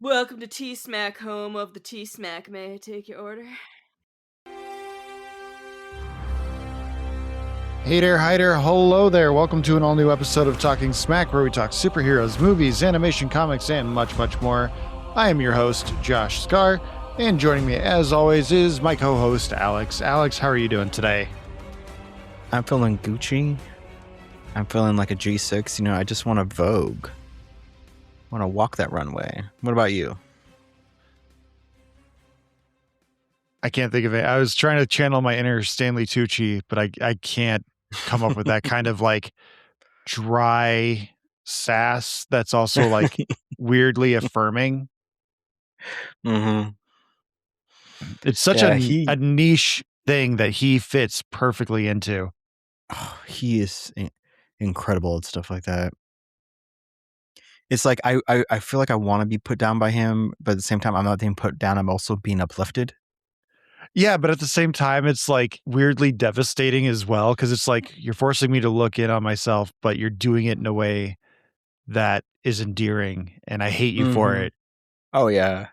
Welcome to T-Smack, home of the T-Smack. May I take your order? Hey there, hi there, hello there. Welcome to an all-new episode of Talking Smack, where we talk superheroes, movies, animation, comics, and much, much more. I am your host, Josh Scar, and joining me, as always, is my co-host, Alex. Alex, how are you doing today? I'm feeling Gucci. I'm feeling like a G6. You know, I just want to Vogue. I want to walk that runway. What about you? I can't think of it. I was trying to channel my inner Stanley Tucci, but I can't come up with that kind of like dry sass that's also like weirdly affirming. Mm-hmm. It's such a niche thing that he fits perfectly into. Oh, he is incredible at stuff like that. It's like I feel like I want to be put down by him, but at the same time, I'm not being put down. I'm also being uplifted. Yeah, but at the same time, it's like weirdly devastating as well, because it's like you're forcing me to look in on myself, but you're doing it in a way that is endearing, and I hate you for it. Oh, yeah.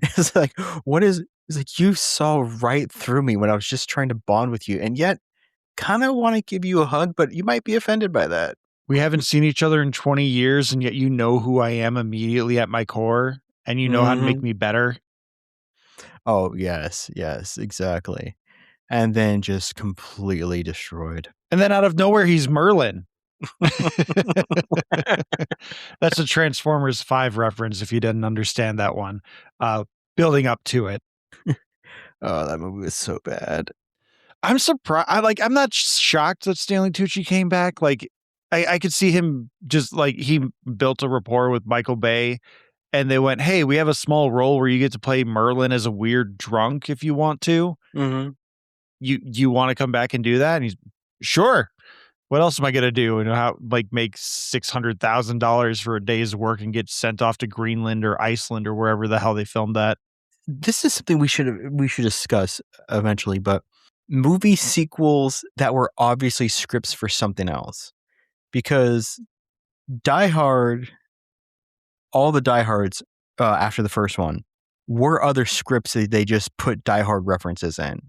It's like, it's like you saw right through me when I was just trying to bond with you, and yet kind of want to give you a hug, but you might be offended by that. We haven't seen each other in 20 years, and yet you know who I am immediately at my core, and you know how to make me better. Oh, yes, exactly. And then just completely destroyed. And then out of nowhere, he's Merlin. That's a Transformers 5 reference if you didn't understand that one. Building up to it. Oh, that movie was so bad. I'm surprised. I'm not shocked that Stanley Tucci came back. Like, I could see him just like he built a rapport with Michael Bay, and they went, "Hey, we have a small role where you get to play Merlin as a weird drunk if you want to. Mm-hmm. You want to come back and do that?" And he's sure. What else am I gonna do? And how make $600,000 for a day's work and get sent off to Greenland or Iceland or wherever the hell they filmed that? This is something we should discuss eventually, but movie sequels that were obviously scripts for something else. Because Die Hard, all the Die Hards after the first one were other scripts that they just put Die Hard references in.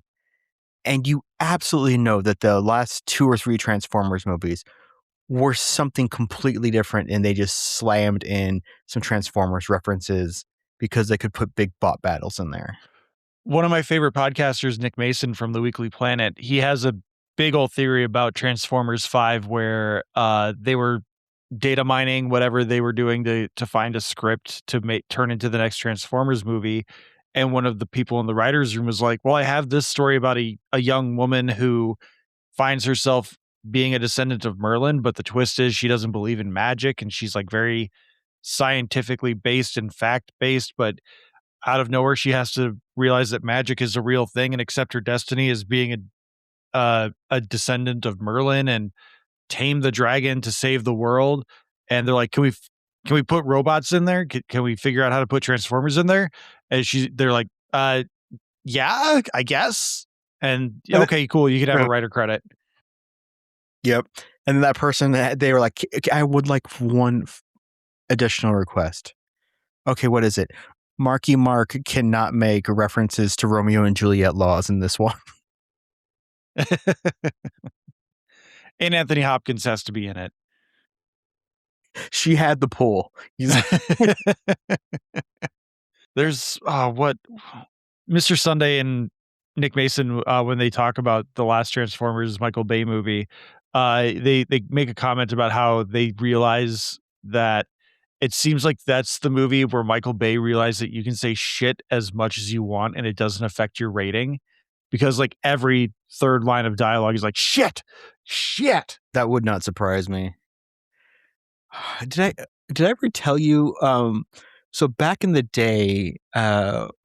And you absolutely know that the last 2 or 3 Transformers movies were something completely different, and they just slammed in some Transformers references because they could put big bot battles in there. One of my favorite podcasters, Nick Mason from The Weekly Planet, he has a big old theory about Transformers 5 where they were data mining whatever they were doing to find a script to turn into the next Transformers movie. And one of the people in the writer's room was like, well, I have this story about a young woman who finds herself being a descendant of Merlin, but the twist is she doesn't believe in magic, and she's like very scientifically based and fact based, but out of nowhere she has to realize that magic is a real thing and accept her destiny as being a descendant of Merlin and tame the dragon to save the world. And they're like, can we put robots in there? Can we figure out how to put Transformers in there? And they're like, yeah, I guess. And okay, cool. You can have a writer credit. Yep. And that person, they were like, I would like one additional request. Okay, what is it? Marky Mark cannot make references to Romeo and Juliet laws in this one. And Anthony Hopkins has to be in it. She had the pull. There's what Mr. Sunday and Nick Mason, when they talk about the last Transformers Michael Bay movie, they make a comment about how they realize that it seems like that's the movie where Michael Bay realized that you can say shit as much as you want and it doesn't affect your rating, because like every third line of dialogue is like shit. That would not surprise me. Did I ever tell you? So back in the day,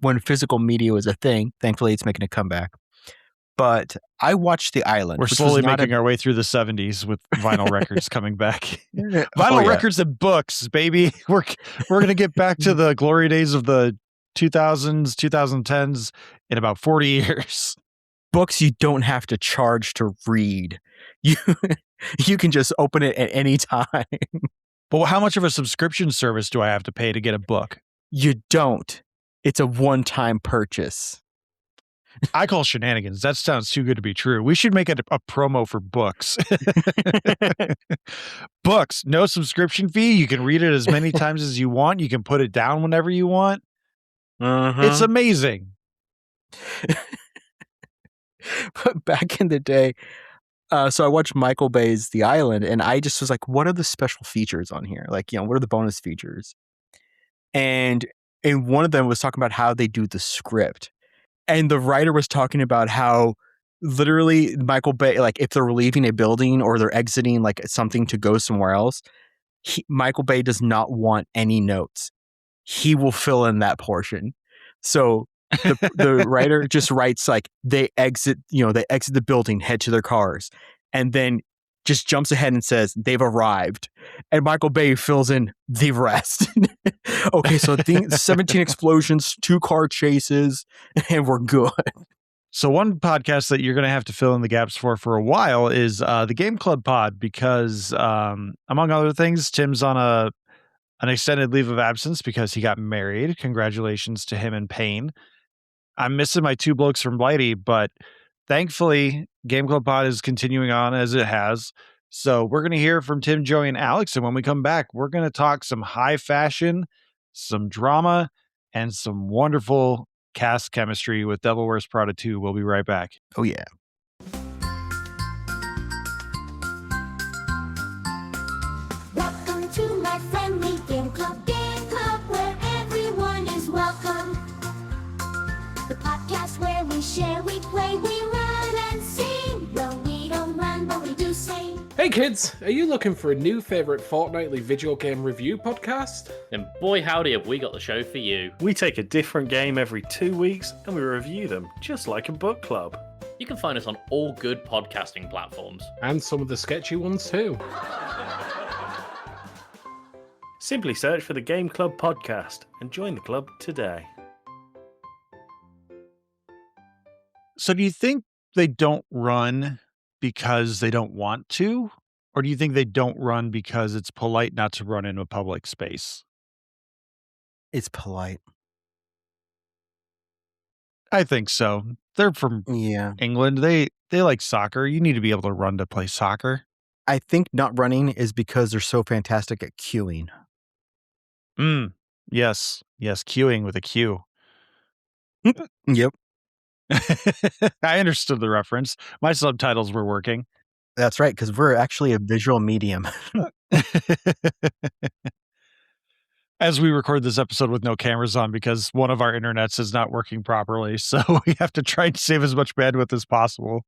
when physical media was a thing, thankfully it's making a comeback. But I watched The Island. We're slowly making our way through the 70s with vinyl records coming back. Vinyl records and books, baby. We're going to get back to the glory days of the 2000s, 2010s in about 40 years. Books you don't have to charge to read. You can just open it at any time. But how much of a subscription service do I have to pay to get a book? You don't. It's a one-time purchase. I call shenanigans. That sounds too good to be true. We should make a promo for books. Books, no subscription fee. You can read it as many times as you want. You can put it down whenever you want. It's amazing. But back in the day, so I watched Michael Bay's The Island, and I just was like, what are the special features on here? Like, what are the bonus features? And one of them was talking about how they do the script. And the writer was talking about how literally Michael Bay, like if they're leaving a building or they're exiting like something to go somewhere else, Michael Bay does not want any notes. He will fill in that portion. So the writer just writes like they exit the building, head to their cars, and then just jumps ahead and says they've arrived. And Michael Bay fills in the rest. Okay, so 17 explosions, 2 car chases, and we're good. So one podcast that you're going to have to fill in the gaps for a while is the Game Club Pod, because among other things, Tim's on an extended leave of absence because he got married. Congratulations to him and Payne. I'm missing my 2 blokes from Blighty, but thankfully, Game Club Pod is continuing on as it has. So we're going to hear from Tim, Joey, and Alex. And when we come back, we're going to talk some high fashion, some drama, and some wonderful cast chemistry with Devil Wears Prada 2. We'll be right back. Oh, yeah. Welcome to my friendly game club, where everyone is welcome. The podcast where we share, we play, we run and sing. Well, we don't run, but we do sing. Hey kids, are you looking for a new favourite fortnightly video game review podcast? Then boy howdy have we got the show for you. We take a different game every 2 weeks and we review them just like a book club. You can find us on all good podcasting platforms. And some of the sketchy ones too. Simply search for the Game Club podcast and join the club today. So do you think they don't run because they don't want to? Or do you think they don't run because it's polite not to run in a public space? It's polite. I think so. They're from England. They like soccer. You need to be able to run to play soccer. I think not running is because they're so fantastic at queuing. Yes. Queuing with a Q. Yep. I understood the reference. My subtitles were working. That's right, because we're actually a visual medium. As we record this episode with no cameras on because one of our internets is not working properly. So we have to try and save as much bandwidth as possible.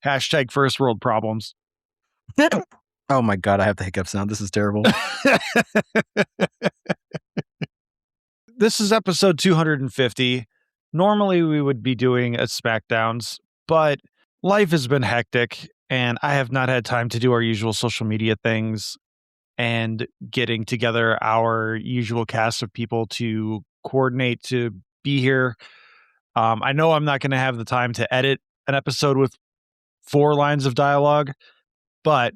Hashtag first world problems. Oh my God, I have the hiccups now. This is terrible. This is episode 250. Normally we would be doing a SMACdowns, but life has been hectic and I have not had time to do our usual social media things and getting together our usual cast of people to coordinate to be here. I know I'm not going to have the time to edit an episode with 4 lines of dialogue, but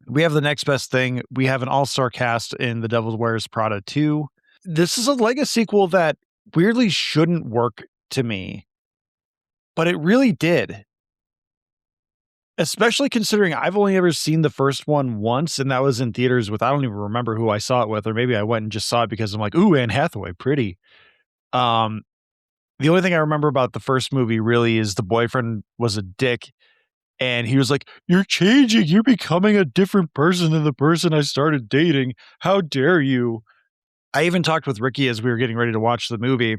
we have the next best thing. We have an all-star cast in The Devil Wears Prada 2. This is a Lego sequel that weirdly shouldn't work to me, but it really did. Especially considering I've only ever seen the first one once, and that was in theaters with, I don't even remember who I saw it with, or maybe I went and just saw it because I'm like, ooh, Anne Hathaway, pretty. The only thing I remember about the first movie really is the boyfriend was a dick, and he was like, you're changing, you're becoming a different person than the person I started dating. How dare you? I even talked with Ricky as we were getting ready to watch the movie,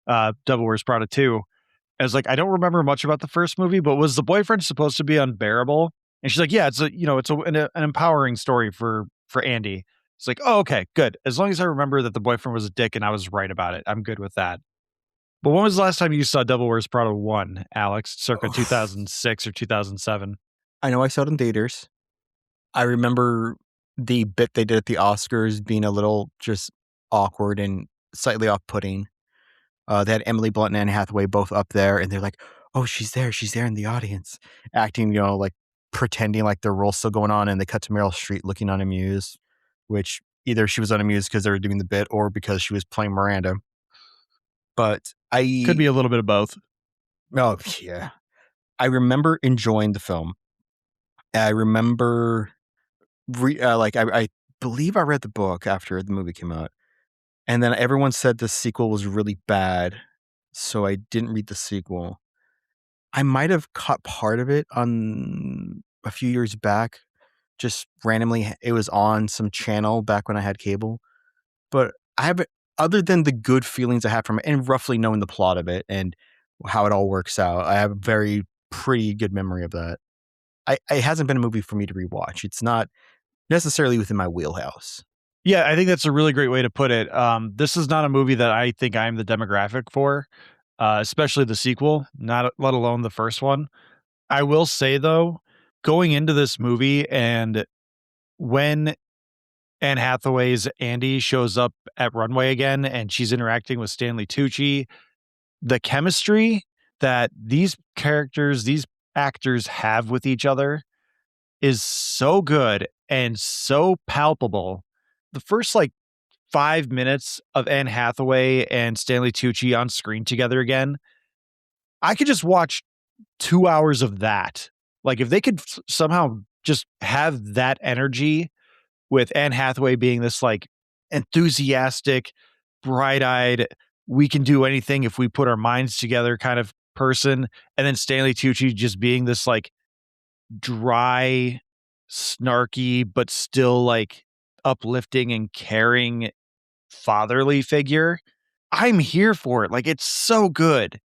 Devil Wears Prada 2. I was like, I don't remember much about the first movie, but was the boyfriend supposed to be unbearable? And she's like, yeah, it's an empowering story for Andy. It's like, oh, okay, good. As long as I remember that the boyfriend was a dick and I was right about it, I'm good with that. But when was the last time you saw Devil Wears Prada 1, Alex? Circa 2006 or 2007? I know I saw it in theaters. I remember the bit they did at the Oscars being a little just awkward and slightly off-putting. They had Emily Blunt and Anne Hathaway both up there, and they're like, oh, she's there in the audience. Acting, like pretending like their role's still going on, and they cut to Meryl Streep looking unamused, which Either she was unamused because they were doing the bit or because she was playing Miranda. But I Could be a little bit of both. Oh, yeah. I remember enjoying the film. I remember, I believe I read the book after the movie came out. And then everyone said the sequel was really bad. So I didn't read the sequel. I might have caught part of it on a few years back. Just randomly, it was on some channel back when I had cable. But I haven't, other than the good feelings I have from it and roughly knowing the plot of it and how it all works out, I have a very pretty good memory of that. It hasn't been a movie for me to rewatch. It's not necessarily within my wheelhouse. Yeah, I think that's a really great way to put it. This is not a movie that I think I'm the demographic for, especially the sequel, not let alone the first one. I will say though, going into this movie and when Anne Hathaway's Andy shows up at Runway again and she's interacting with Stanley Tucci, the chemistry that these characters, these actors have with each other is so good and so palpable. The first 5 minutes of Anne Hathaway and Stanley Tucci on screen together again, I could just watch 2 hours of that. Like if they could somehow just have that energy with Anne Hathaway being this enthusiastic, bright-eyed, we can do anything if we put our minds together kind of person, and then Stanley Tucci just being this dry, snarky, but still uplifting and caring fatherly figure. I'm here for it. It's so good.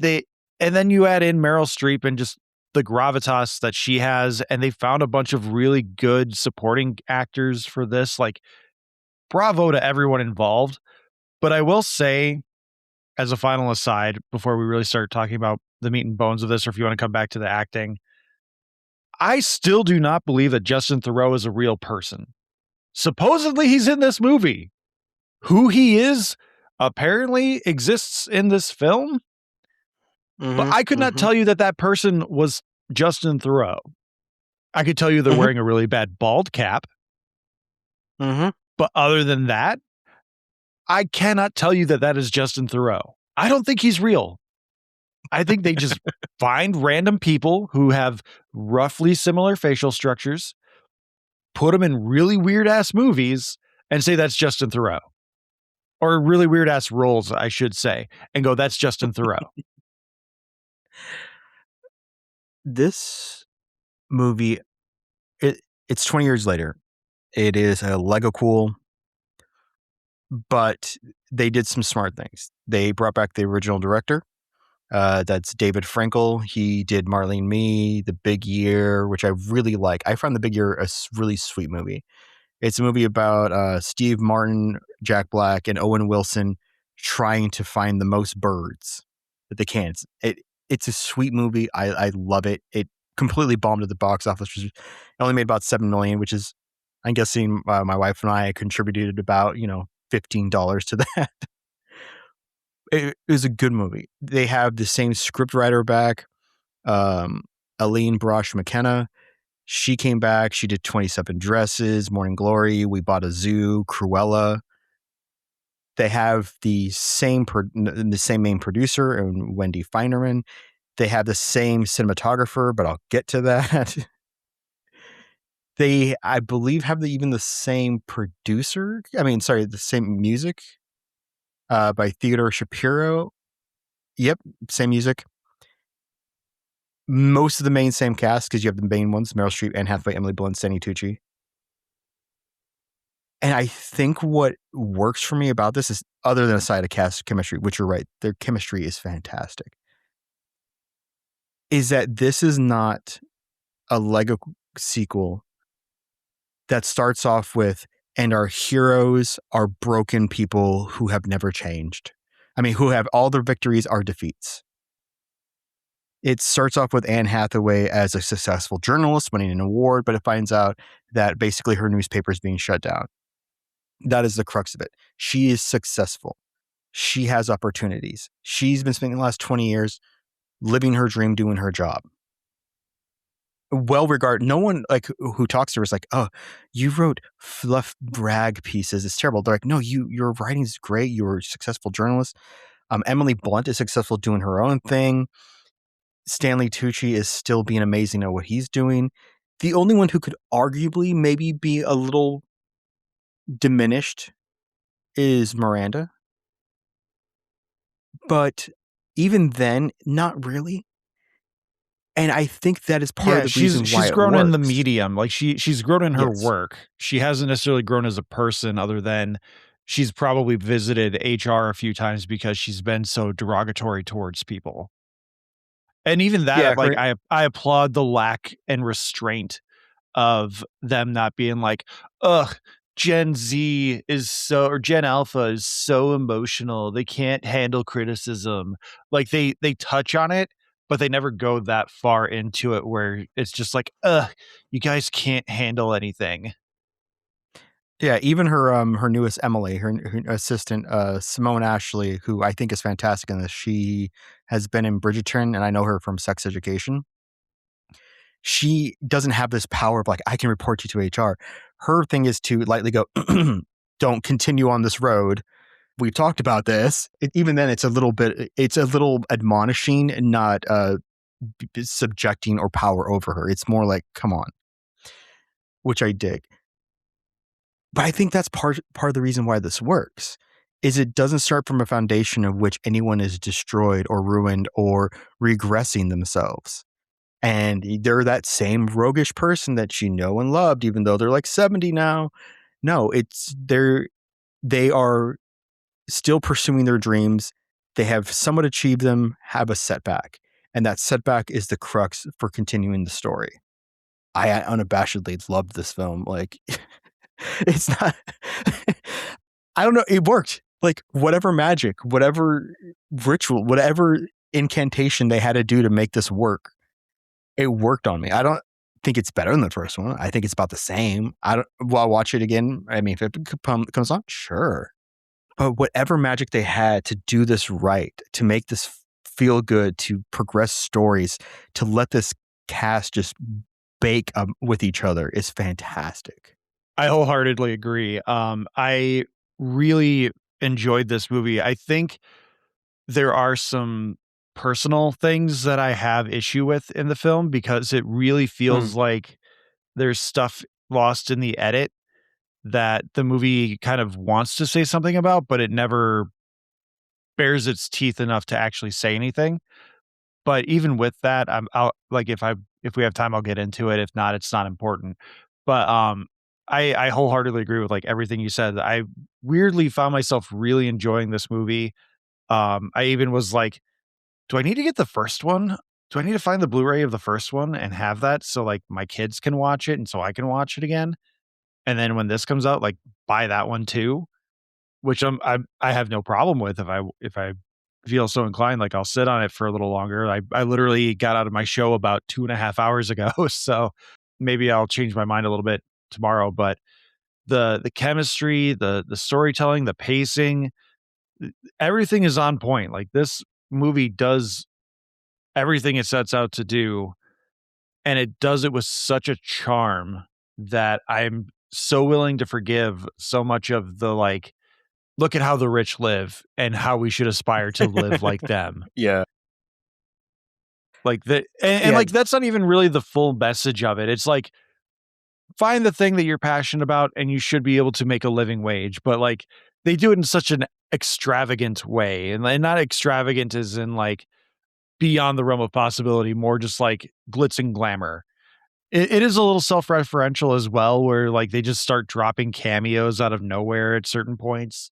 And then you add in Meryl Streep and just the gravitas that she has, and they found a bunch of really good supporting actors for this. Bravo to everyone involved. But I will say, as a final aside, before we really start talking about the meat and bones of this, or if you want to come back to the acting, I still do not believe that Justin Theroux is a real person. Supposedly he's in this movie. Who he is apparently exists in this film. But I could not tell you that person was Justin Theroux. I could tell you they're wearing a really bad bald cap. But other than that, I cannot tell you that is Justin Theroux. I don't think he's real. I think they just find random people who have roughly similar facial structures, put them in really weird ass movies, and say that's Justin Theroux. Or really weird ass roles, I should say, and go, that's Justin Theroux. This movie, it's 20 years later. It is a Lego cool, but they did some smart things. They brought back the original director. That's David Frankel. He did Marley and Me, The Big Year, which I really like. I found The Big Year a really sweet movie. It's a movie about Steve Martin, Jack Black, and Owen Wilson trying to find the most birds that they can. It's a sweet movie. I love it. It completely bombed at the box office. It only made about $7 million, which is, I'm guessing my wife and I contributed about, $15 to that. It was a good movie. They have the same scriptwriter back, Aline Brosh McKenna. She came back. She did 27 Dresses, Morning Glory, We Bought a Zoo, Cruella. They have the same main producer, and Wendy Feinerman. They have the same cinematographer, but I'll get to that. They, I believe, have even the same producer. The same music by Theodore Shapiro. Yep, same music. Most of the same cast, because you have the main ones, Meryl Streep, Anne Hathaway, Emily Blunt, Stanley Tucci. And I think what works for me about this is, other than a side of cast chemistry, which you're right, their chemistry is fantastic, is that this is not a Lego sequel that starts off with, and our heroes are broken people who have never changed. Who have all their victories are defeats. It starts off with Anne Hathaway as a successful journalist winning an award, but it finds out that basically her newspaper is being shut down. That is the crux of it. She is successful. She has opportunities. She's been spending the last 20 years living her dream, doing her job. well regarded. No one like who talks to her is like, oh, you wrote fluff brag pieces. It's terrible. They're like, no, your writing is great. You're a successful journalist. Emily Blunt is successful doing her own thing. Stanley Tucci is still being amazing at what he's doing. The only one who could arguably maybe be a little diminished is Miranda. But even then, not really. And I think that is part of the reason why she's it grown in the works. medium. Like she's grown in her Yes. work. She hasn't necessarily grown as a person, other than she's probably visited HR a few times because she's been so derogatory towards people. And even that, Yeah, like her- I applaud the lack and restraint of them not being like, ugh, Gen Z is so, or Gen Alpha is so emotional. They can't handle criticism. Like they touch on it, but they never go that far into it where it's just like, ugh, you guys can't handle anything. Yeah, even her newest Emily, her assistant Simone Ashley, who I think is fantastic in this. She has been in Bridgerton, and I know her from Sex Education. She doesn't have this power of like, I can report you to HR. Her thing is to lightly go, don't continue on this road. We've talked about this. Even then, it's a little admonishing and not subjecting or power over her. It's more like, come on, which I dig. But I think that's part of the reason why this works is it doesn't start from a foundation of which anyone is destroyed or ruined or regressing themselves. And they're that same roguish person that you know and loved, even though they're like 70 now. No, they are still pursuing their dreams. They have somewhat achieved them, have a setback. And that setback is the crux for continuing the story. I unabashedly loved this film. Like, it's not, I don't know. It worked. Like, whatever magic, whatever ritual, whatever incantation they had to do to make this work, it worked on me. I don't think it's better than the first one. I think it's about the same. Will I watch it again? I mean, if it comes on, sure. But whatever magic they had to do this right, to make this feel good, to progress stories, to let this cast just bake with each other is fantastic. I wholeheartedly agree. I really enjoyed this movie. I think there are some personal things that I have issue with in the film because it really feels like there's stuff lost in the edit that the movie kind of wants to say something about, but it never bares its teeth enough to actually say anything. But even with that, I'll like if we have time, I'll get into it. If not, it's not important. But I wholeheartedly agree with like everything you said. I weirdly found myself really enjoying this movie. I even was like, do I need to get the first one? Do I need to find the Blu-ray of the first one and have that so like my kids can watch it and so I can watch it again? And then when this comes out, like buy that one too, which I have no problem with if I feel so inclined. Like I'll sit on it for a little longer. I literally got out of my show about 2.5 hours ago, so maybe I'll change my mind a little bit tomorrow. But the chemistry, the storytelling, the pacing, everything is on point. Like this movie does everything it sets out to do, and it does it with such a charm that I'm so willing to forgive so much of the like, look at how the rich live and how we should aspire to live like them. Yeah. Like that, and Yeah. like that's not even really the full message of it. It's like, find the thing that you're passionate about and you should be able to make a living wage. But like they do it in such an extravagant way. And not extravagant as in like beyond the realm of possibility, more just like glitz and glamour. It is a little self-referential as well, where like they just start dropping cameos out of nowhere at certain points.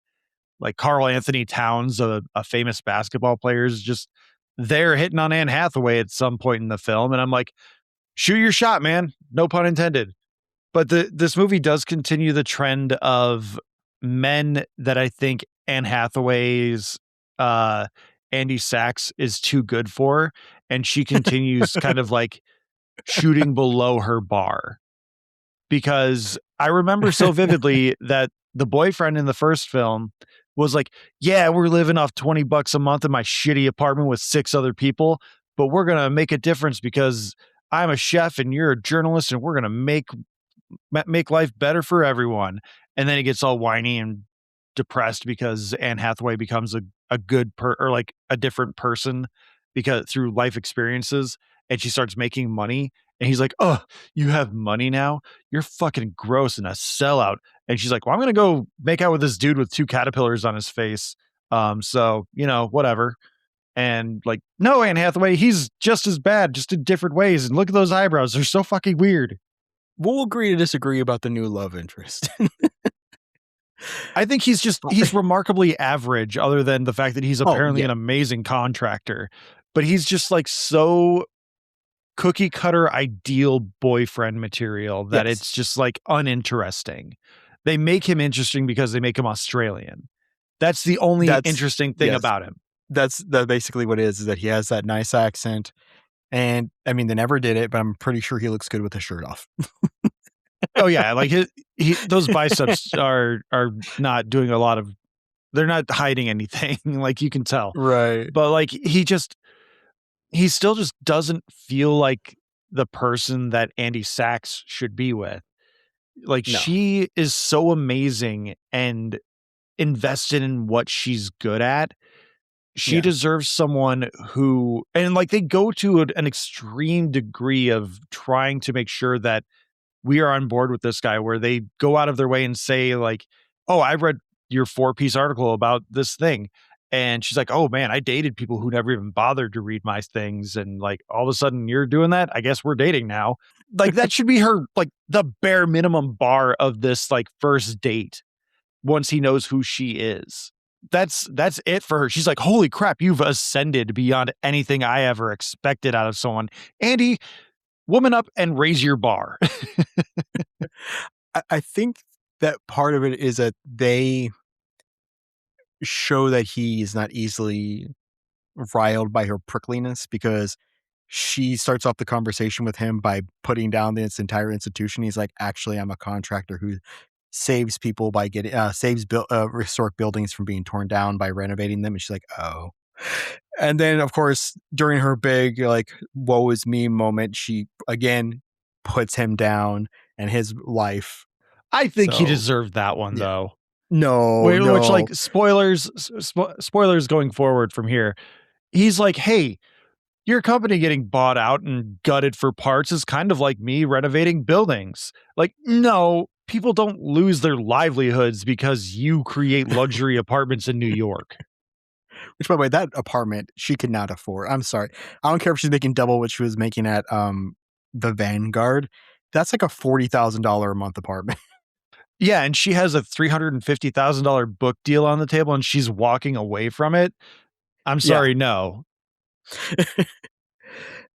Like Karl Anthony Towns, a famous basketball player, is just there hitting on Anne Hathaway at some point in the film. And I'm like, shoot your shot, man. No pun intended. But this movie does continue the trend of men that I think Anne Hathaway's Andy Sachs is too good for. And she continues kind of like shooting below her bar. Because I remember so vividly that the boyfriend in the first film was like, yeah, we're living off $20 a month in my shitty apartment with 6 other people, but we're going to make a difference because I'm a chef and you're a journalist and we're going to make life better for everyone. And then he gets all whiny and depressed because Anne Hathaway becomes a good or like a different person because through life experiences, and she starts making money. And he's like, "Oh, you have money now? You're fucking gross and a sellout." And she's like, "Well, I'm going to go make out with this dude with 2 caterpillars on his face. So, whatever." And like, "No, Anne Hathaway, he's just as bad, just in different ways. And look at those eyebrows. They're so fucking weird." We'll agree to disagree about the new love interest. I think he's remarkably average, other than the fact that he's apparently an amazing contractor. But he's just like so cookie cutter ideal boyfriend material that it's just like uninteresting. They make him interesting because they make him Australian. That's the only interesting thing about him. That's basically what it is that he has that nice accent. And I mean, they never did it, but I'm pretty sure he looks good with the shirt off. Oh yeah, like those biceps are not doing a lot of. They're not hiding anything, like you can tell. Right. But like he still just doesn't feel like the person that Andy Sachs should be with. Like she is so amazing and invested in what she's good at. She deserves someone who, and like they go to an extreme degree of trying to make sure that we are on board with this guy, where they go out of their way and say like, "Oh, I read your 4-piece article about this thing." And she's like, "Oh man, I dated people who never even bothered to read my things. And like all of a sudden you're doing that. I guess we're dating now." Like that should be her, like the bare minimum bar of this like first date. Once he knows who she is, that's it for her. She's like, "Holy crap, you've ascended beyond anything I ever expected out of someone. Andy, woman up and raise your bar." I think that part of it is that they show that he is not easily riled by her prickliness, because she starts off the conversation with him by putting down this entire institution. He's like, "Actually, I'm a contractor who saves people by getting historic buildings from being torn down by renovating them." And she's like, "Oh." And then, of course, during her big like "woe is me" moment, she again puts him down and his life. I think he deserved that one though. No, Which like spoilers going forward from here. He's like, "Hey, your company getting bought out and gutted for parts is kind of like me renovating buildings." Like, no, people don't lose their livelihoods because you create luxury apartments in New York. Which, by the way, that apartment she could not afford. I'm sorry. I don't care if she's making double what she was making at the Vanguard. That's like a $40,000 a month apartment. Yeah, and she has a $350,000 book deal on the table and she's walking away from it. I'm sorry, no.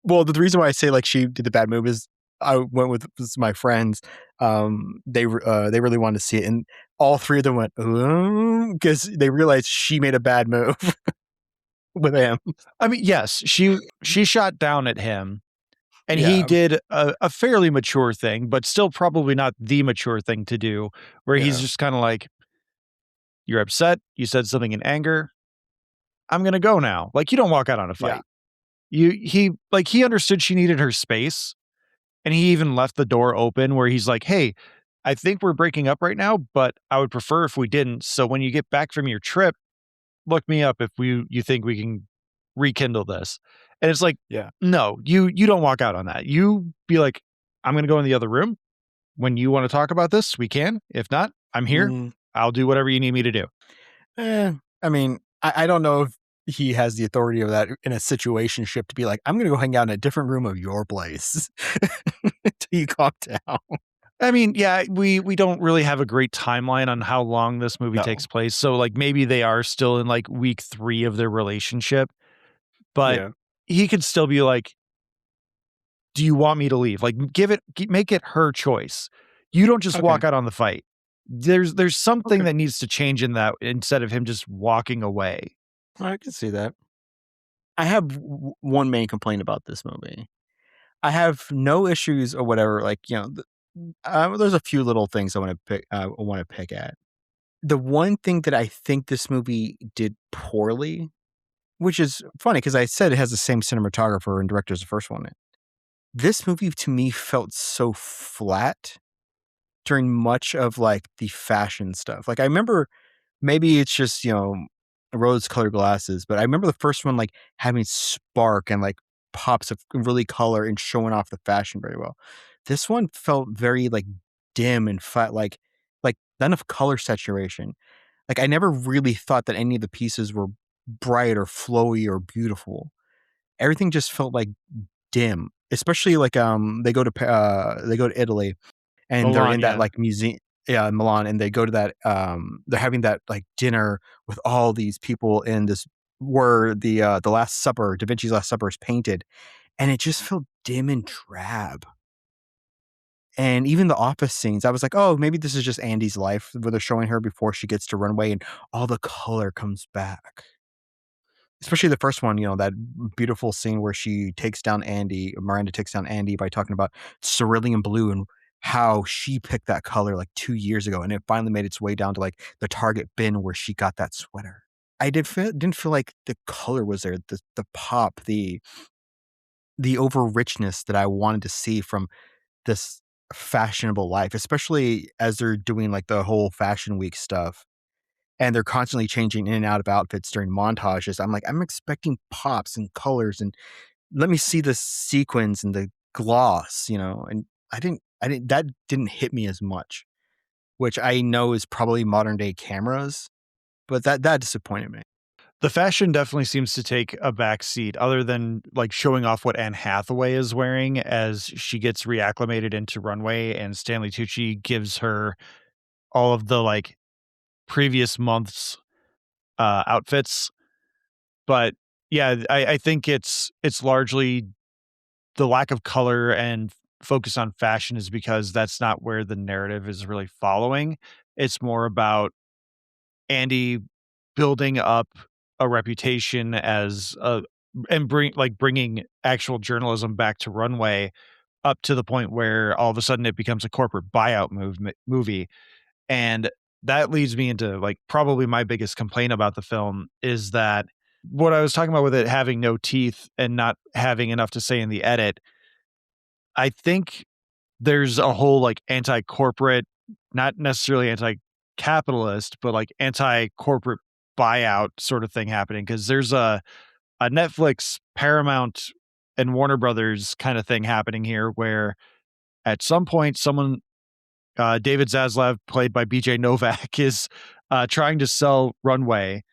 Well, the reason why I say like she did the bad move is I went with my friends. They really wanted to see it, and all 3 of them went because they realized she made a bad move with him. I mean, yes, she shot down at him, and he did a fairly mature thing, but still probably not the mature thing to do, where he's just kind of like, "You're upset. You said something in anger. I'm going to go now." Like, you don't walk out on a fight. He understood she needed her space, and he even left the door open where he's like, "Hey, I think we're breaking up right now, but I would prefer if we didn't. So when you get back from your trip, look me up if you think we can rekindle this." And it's like, no, you don't walk out on that. You be like, "I'm going to go in the other room. When you want to talk about this, we can. If not, I'm here. I'll do whatever you need me to do." I mean, I don't know if he has the authority of that in a situationship to be like, "I'm going to go hang out in a different room of your place until you calm down." I mean, yeah, we don't really have a great timeline on how long this movie takes place. So like maybe they are still in like week 3 of their relationship, but he could still be like, "Do you want me to leave?" Like make it her choice. You don't just walk out on the fight. There's something that needs to change in that, instead of him just walking away. I can see that. I have one main complaint about this movie. I have no issues or whatever. Like, there's a few little things I want to pick at. The one thing that I think this movie did poorly, which is funny because I said it has the same cinematographer and director as the first one, this movie to me felt so flat during much of like the fashion stuff. Like I remember maybe it's just, rose colored glasses, but I remember the first one like having spark and like pops of really color and showing off the fashion very well. This one felt very like dim and flat, like not enough color saturation. Like I never really thought that any of the pieces were bright or flowy or beautiful. Everything just felt like dim, especially like they go to Italy and they're Milan, in that yeah. like museum, yeah, in Milan, and they go to that they're having that like dinner with all these people in this where the Last Supper, Da Vinci's Last Supper is painted, and it just felt dim and drab. And even the office scenes, I was like, oh, maybe this is just Andy's life where they're showing her before she gets to Runway and all the color comes back. Especially the first one, that beautiful scene where Miranda takes down Andy by talking about cerulean blue and how she picked that color like 2 years ago, and it finally made its way down to, like, the Target bin where she got that sweater. I didn't feel like the color was there, the pop, the over richness that I wanted to see from this fashionable life, especially as they're doing, like, the whole Fashion Week stuff and they're constantly changing in and out of outfits during montages. I'm like, I'm expecting pops and colors and let me see the sequins and the gloss, and that didn't hit me as much, which I know is probably modern day cameras, but that disappointed me. The fashion definitely seems to take a back seat other than like showing off what Anne Hathaway is wearing as she gets reacclimated into Runway and Stanley Tucci gives her all of the like previous months outfits. But yeah, I think it's largely the lack of color and focus on fashion is because that's not where the narrative is really following. It's more about Andy building up a reputation as a and bringing actual journalism back to Runway up to the point where all of a sudden it becomes a corporate buyout movie. And that leads me into like probably my biggest complaint about the film is that what I was talking about with it having no teeth and not having enough to say in the edit, I think there's a whole like anti-corporate, not necessarily anti-capitalist, but like anti-corporate buyout sort of thing happening because there's a Netflix, Paramount, and Warner Brothers kind of thing happening here where at some point someone David Zaslav, played by BJ Novak, is trying to sell Runway,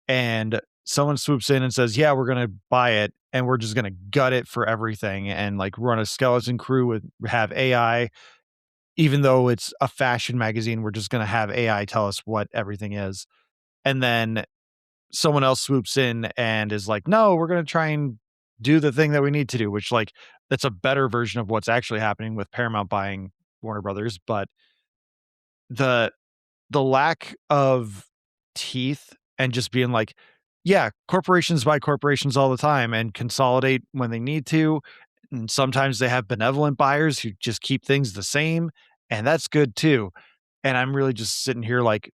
and someone swoops in and says, "Yeah, we're gonna buy it, and we're just gonna gut it for everything, and like run a skeleton crew with have AI. Even though it's a fashion magazine, we're just gonna have AI tell us what everything is." And then someone else swoops in and is like, "No, we're gonna try and do the thing that we need to do," which like that's a better version of what's actually happening with Paramount buying Warner Brothers, but the the lack of teeth and just being like, yeah, corporations buy corporations all the time and consolidate when they need to. And sometimes they have benevolent buyers who just keep things the same. And that's good too. And I'm really just sitting here like,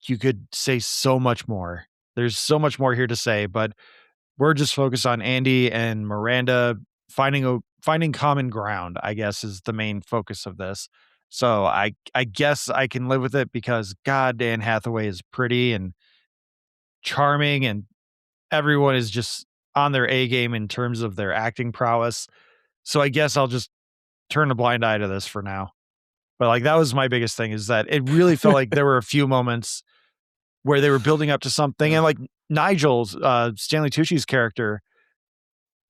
you could say so much more. There's so much more here to say, but we're just focused on Andy and Miranda finding common ground, I guess, is the main focus of this. So I guess I can live with it because God, Anne Hathaway is pretty and charming, and everyone is just on their A game in terms of their acting prowess. So I guess I'll just turn a blind eye to this for now. But like that was my biggest thing is that it really felt like there were a few moments where they were building up to something, and like Nigel's Stanley Tucci's character,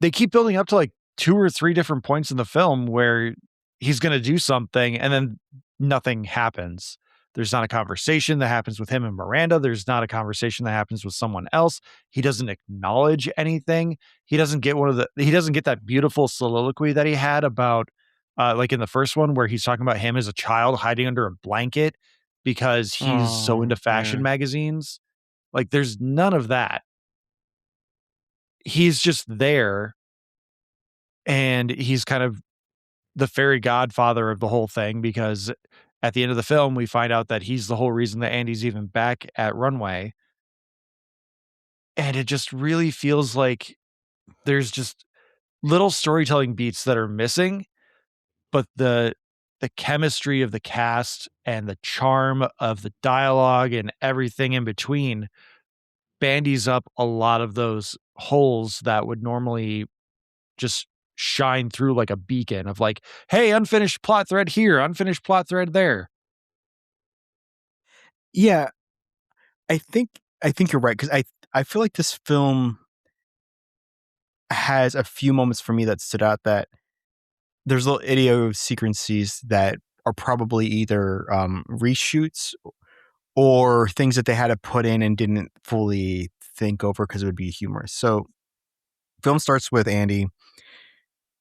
they keep building up to like 2 or 3 different points in the film where he's gonna do something and then nothing happens. There's not a conversation that happens with him and Miranda. There's not a conversation that happens with someone else. He doesn't acknowledge anything. He doesn't get that beautiful soliloquy that he had about like in the first one where he's talking about him as a child hiding under a blanket because he's so Oh, into fashion yeah. magazines. Like there's none of that. He's just there and he's kind of the fairy godfather of the whole thing because at the end of the film, we find out that he's the whole reason that Andy's even back at Runway. And it just really feels like there's just little storytelling beats that are missing, but the chemistry of the cast and the charm of the dialogue and everything in between bandies up a lot of those holes that would normally just shine through like a beacon of like, hey, unfinished plot thread here, unfinished plot thread there. Yeah, I think you're right, because I feel like this film has a few moments for me that stood out, that there's little idiosyncrasies that are probably either reshoots or things that they had to put in and didn't fully think over because it would be humorous. So film starts with Andy,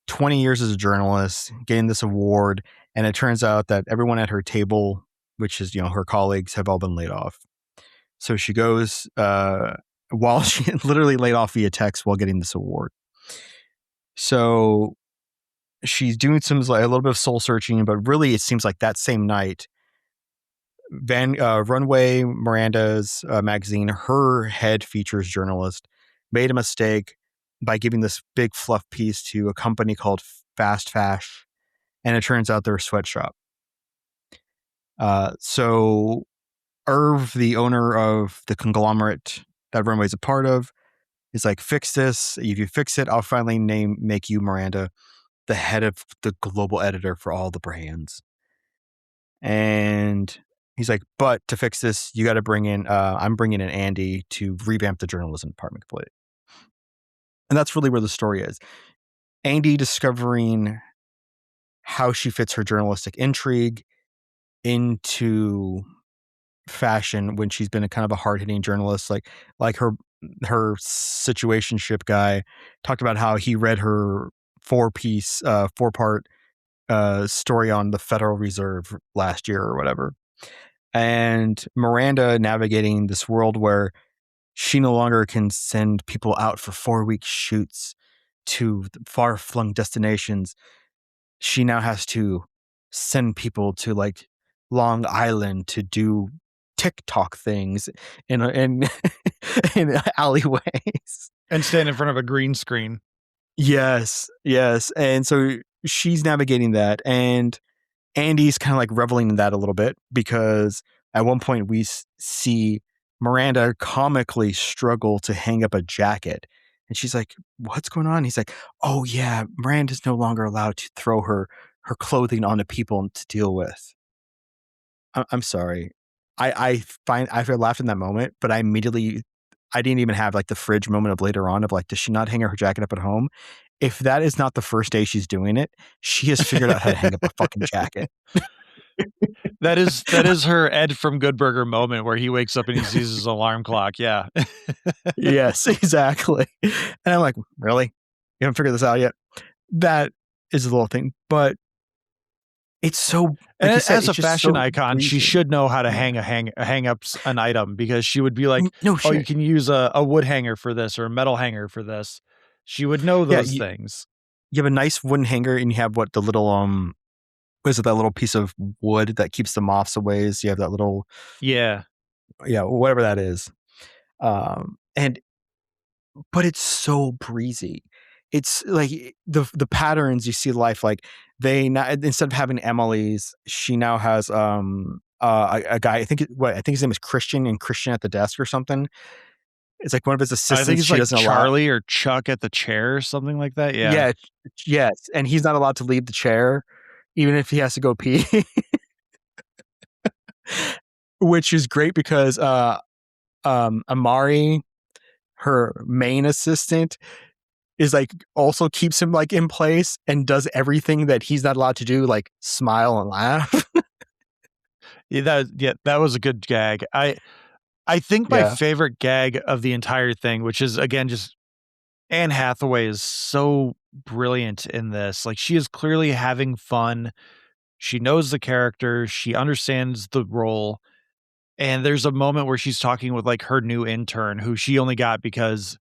20 years as a journalist, getting this award, and it turns out that everyone at her table, which is, her colleagues, have all been laid off. So she goes, while she literally laid off via text while getting this award. So she's doing a little bit of soul searching, but really it seems like that same night, Runway Miranda's magazine, her head features journalist, made a mistake by giving this big fluff piece to a company called Fast Fash, and it turns out they're a sweatshop. So Irv, the owner of the conglomerate that Runway's a part of, is like, fix this. If you fix it, I'll finally make you, Miranda, the head of the global editor for all the brands. And he's like, but to fix this, you got to I'm bringing in Andy to revamp the journalism department completely. And that's really where the story is. Andy discovering how she fits her journalistic intrigue into fashion when she's been a kind of a hard-hitting journalist, like her situationship guy talked about how he read her four-part story on the Federal Reserve last year or whatever. And Miranda navigating this world where she no longer can send people out for 4-week shoots to far-flung destinations. She now has to send people to like Long Island to do TikTok things in in alleyways And stand in front of a green screen. Yes. And so she's navigating that, and Andy's kind of like reveling in that a little bit, because at one point we see Miranda comically struggle to hang up a jacket. And she's like, what's going on? He's like, oh yeah, Miranda's no longer allowed to throw her clothing onto people to deal with. I'm sorry. I laughed in that moment, but I didn't even have like the fridge moment of later on of like, does she not hang her jacket up at home? If that is not the first day she's doing it, she has figured out how to hang up a fucking jacket. That is her Ed from Good Burger moment where he wakes up and he sees his alarm clock. Yeah. Yes, exactly. And I'm like, really? You haven't figured this out yet? That is a little thing, but it's so, like And you said, as a it's just fashion so icon, she breezy. should know how to hang up an item, because she would be like, No oh, shit. you can use a wood hanger for this or a metal hanger for this. She would know Yeah, those things. You have a nice wooden hanger, and you have what the little what is it, that little piece of wood that keeps the moths away? So you have that little, Yeah. whatever that is. And but it's so breezy. It's like the patterns you see life, like they now, instead of having Emily's, she now has a guy, I think his name is Christian, and Christian at the desk or something. It's like one of his I think assistants it's she like doesn't allow. Charlie or Chuck at the chair or something like that. Yeah. Yeah, yes, and he's not allowed to leave the chair even if he has to go pee. Which is great because Amari, her main assistant, is like also keeps him like in place and does everything that he's not allowed to do, like smile and laugh. That was a good gag. I think my Yeah. favorite gag of the entire thing, which is again just Anne Hathaway is so brilliant in this. Like, she is clearly having fun. She knows the character, she understands the role. And there's a moment where she's talking with like her new intern, who she only got because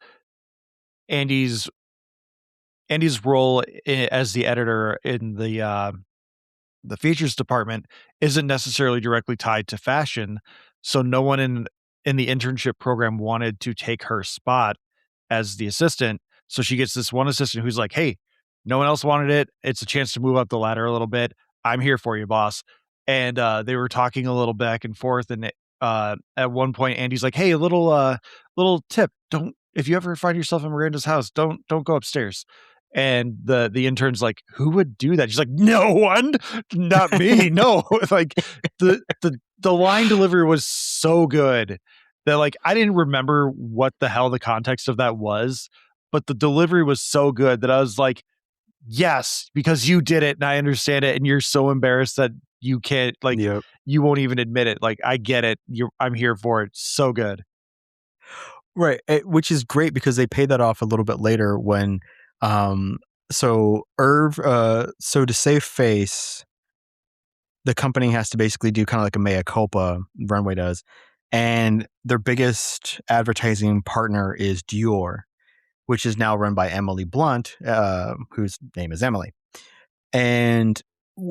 Andy's role as the editor in the features department isn't necessarily directly tied to fashion. So no one in the internship program wanted to take her spot as the assistant. So she gets this one assistant who's like, hey, No one else wanted it. It's a chance to move up the ladder a little bit. I'm here for you, boss. And they were talking a little back and forth. And at one point, Andy's like, "Hey, a little tip. Don't if you ever find yourself in Miranda's house, don't go upstairs." And the intern's like, "Who would do that?" She's like, "No one, not me. No." Like the line delivery was so good that like I didn't remember what the hell the context of that was, but the delivery was so good that I was like, yes, because you did it and I understand it, and you're so embarrassed that you can't like Yep. you won't even admit it. Like I get it. I'm here for it. So good. Right, which is great because they paid that off a little bit later when, so Irv, so to save face, the company has to basically do kind of like a mea culpa, Runway does, and their biggest advertising partner is Dior, which is now run by Emily Blunt, whose name is Emily. And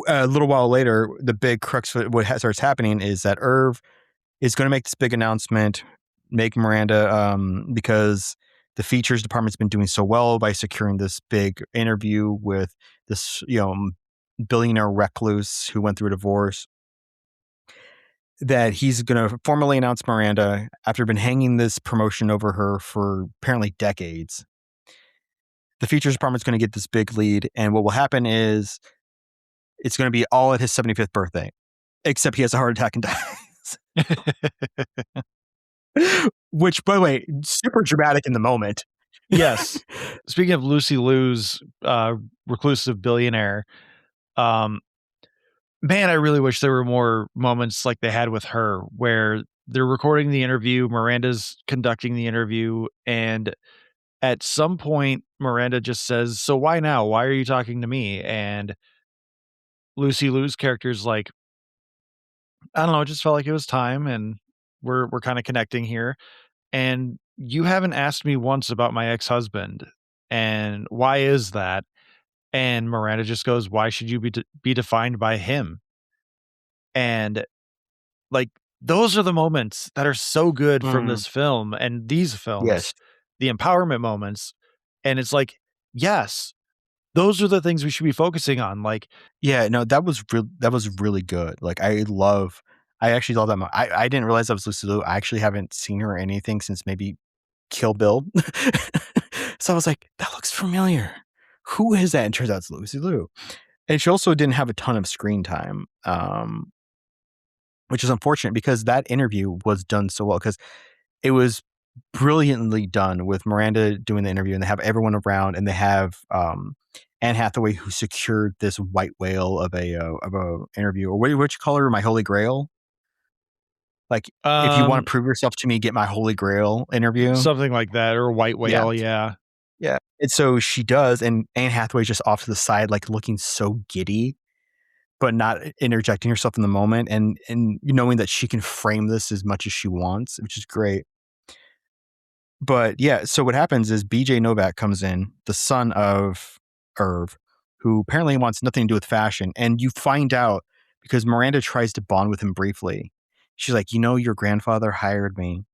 a little while later, the big crux of what starts happening is that Irv is going to make this big announcement, make Miranda, because the features department's been doing so well by securing this big interview with this, billionaire recluse who went through a divorce, that he's going to formally announce Miranda after been hanging this promotion over her for apparently decades. The features department's going to get this big lead, and what will happen is it's going to be all at his 75th birthday, except he has a heart attack and dies. Which, by the way, super dramatic in the moment. Yes. Speaking of Lucy Liu's reclusive billionaire, man, I really wish there were more moments like they had with her where they're recording the interview, Miranda's conducting the interview, and at some point Miranda just says, "So why now? Why are you talking to me?" And Lucy Liu's character's like, "I don't know, it just felt like it was time and we're kind of connecting here. And you haven't asked me once about my ex-husband. And why is that?" And Miranda just goes, "Why should you be defined by him?" And like those are the moments that are so good from this film and these films, Yes. the empowerment moments. And it's like, yes, those are the things we should be focusing on. Like, Yeah, no, that was really good. Like, I actually love that. I didn't realize that was Lucy Liu. I actually haven't seen her in anything since maybe Kill Bill. So I was like, that looks familiar. Who is that? And turns out it's Lucy Liu. And she also didn't have a ton of screen time, which is unfortunate because that interview was done so well because it was brilliantly done with Miranda doing the interview, and they have everyone around, and they have Anne Hathaway who secured this white whale of a interview, or what you call her, my holy grail. Like, if you want to prove yourself to me, get my holy grail interview, something like that, or white whale. Yeah. Yeah. And so she does, and Anne Hathaway's just off to the side, like looking so giddy, but not interjecting herself in the moment, and knowing that she can frame this as much as she wants, which is great. But yeah, so what happens is BJ Novak comes in, the son of Irv, who apparently wants nothing to do with fashion. And you find out because Miranda tries to bond with him briefly. She's like, your grandfather hired me.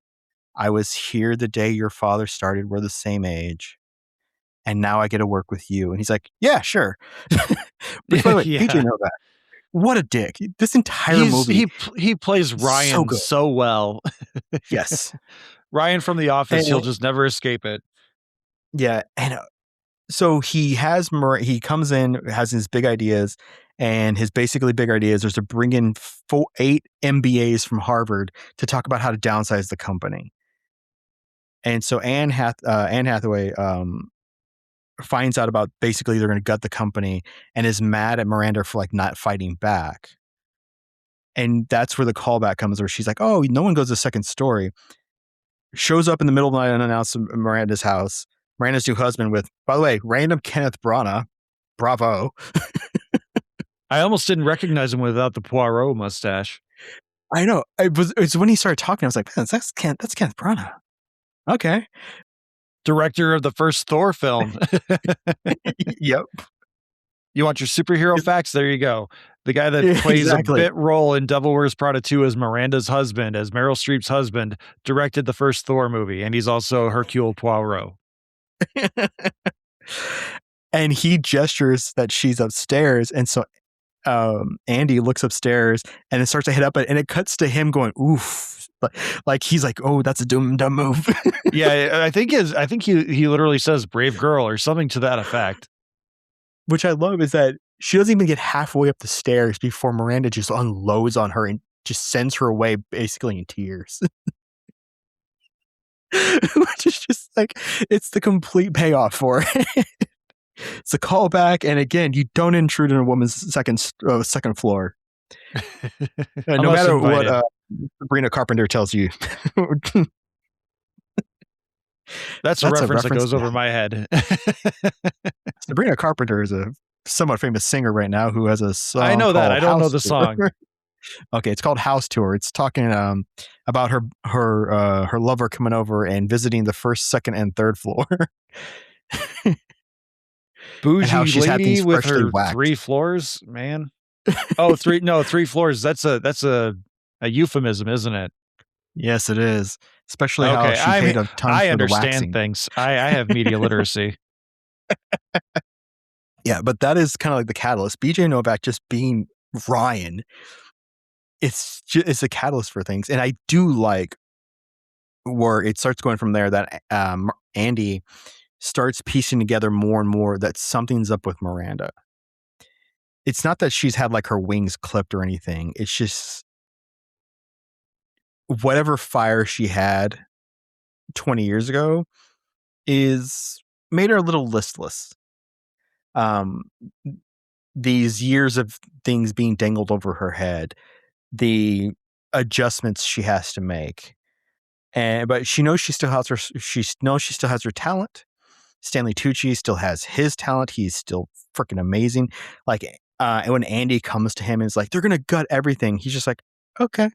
I was here the day your father started. We're the same age. And now I get to work with you. And he's like, yeah, sure. But by the way, Yeah. BJ Novak, what a dick. This entire movie. He plays Ryan so well. Yes. Ryan from The Office, he'll just never escape it. Yeah. And so he comes in, has his big ideas, and his basically big ideas is to bring in 8 MBAs from Harvard to talk about how to downsize the company. And so Anne Hathaway finds out about basically they're going to gut the company and is mad at Miranda for like not fighting back. And that's where the callback comes, where she's like, "Oh, no one goes to second story." Shows up in the middle of the night unannounced at Miranda's house. Miranda's new husband with, by the way, random Kenneth Branagh. Bravo. I almost didn't recognize him without the Poirot mustache. I know. It's when he started talking, I was like, man, that's Kenneth Branagh. Okay. Director of the first Thor film. Yep. You want your superhero facts? There you go. The guy that plays a bit role in Devil Wears Prada 2 as Miranda's husband, as Meryl Streep's husband, directed the first Thor movie, and he's also Hercule Poirot. And he gestures that she's upstairs, and so Andy looks upstairs and it starts to head up, and it cuts to him going, "Oof!" Like he's like, "Oh, that's a dumb move." Yeah, I think he literally says "brave girl" or something to that effect. Which I love is that she doesn't even get halfway up the stairs before Miranda just unloads on her and just sends her away basically in tears. Which is just like, it's the complete payoff for it. It's a callback, and again, you don't intrude on a woman's second floor. No Unless matter invited. what Sabrina Carpenter tells you. That's a reference that goes to- over my head. Sabrina Carpenter is a somewhat famous singer right now who has a song. I know that. called I don't know House the Tour. song. Okay, it's called House Tour. It's talking about her lover coming over and visiting the first, second, and third floor. Bougie how she's had lady things with freshly her whacked. 3 floors, man. Oh, 3 floors. That's a euphemism, isn't it? Yes, it is. Especially how Okay, she I paid mean, a ton I for the understand waxing. things. I have media literacy. Yeah, but that is kind of like the catalyst. BJ Novak just being Ryan. It's a catalyst for things, and I do like where it starts going from there. That Andy starts piecing together more and more that something's up with Miranda. It's not that she's had like her wings clipped or anything. It's just whatever fire she had 20 years ago is made her a little listless. These years of things being dangled over her head, the adjustments she has to make, but she knows she still has her talent. Stanley Tucci still has his talent. He's still freaking amazing. Like when Andy comes to him and is like, "They're gonna gut everything," he's just like, "Okay,"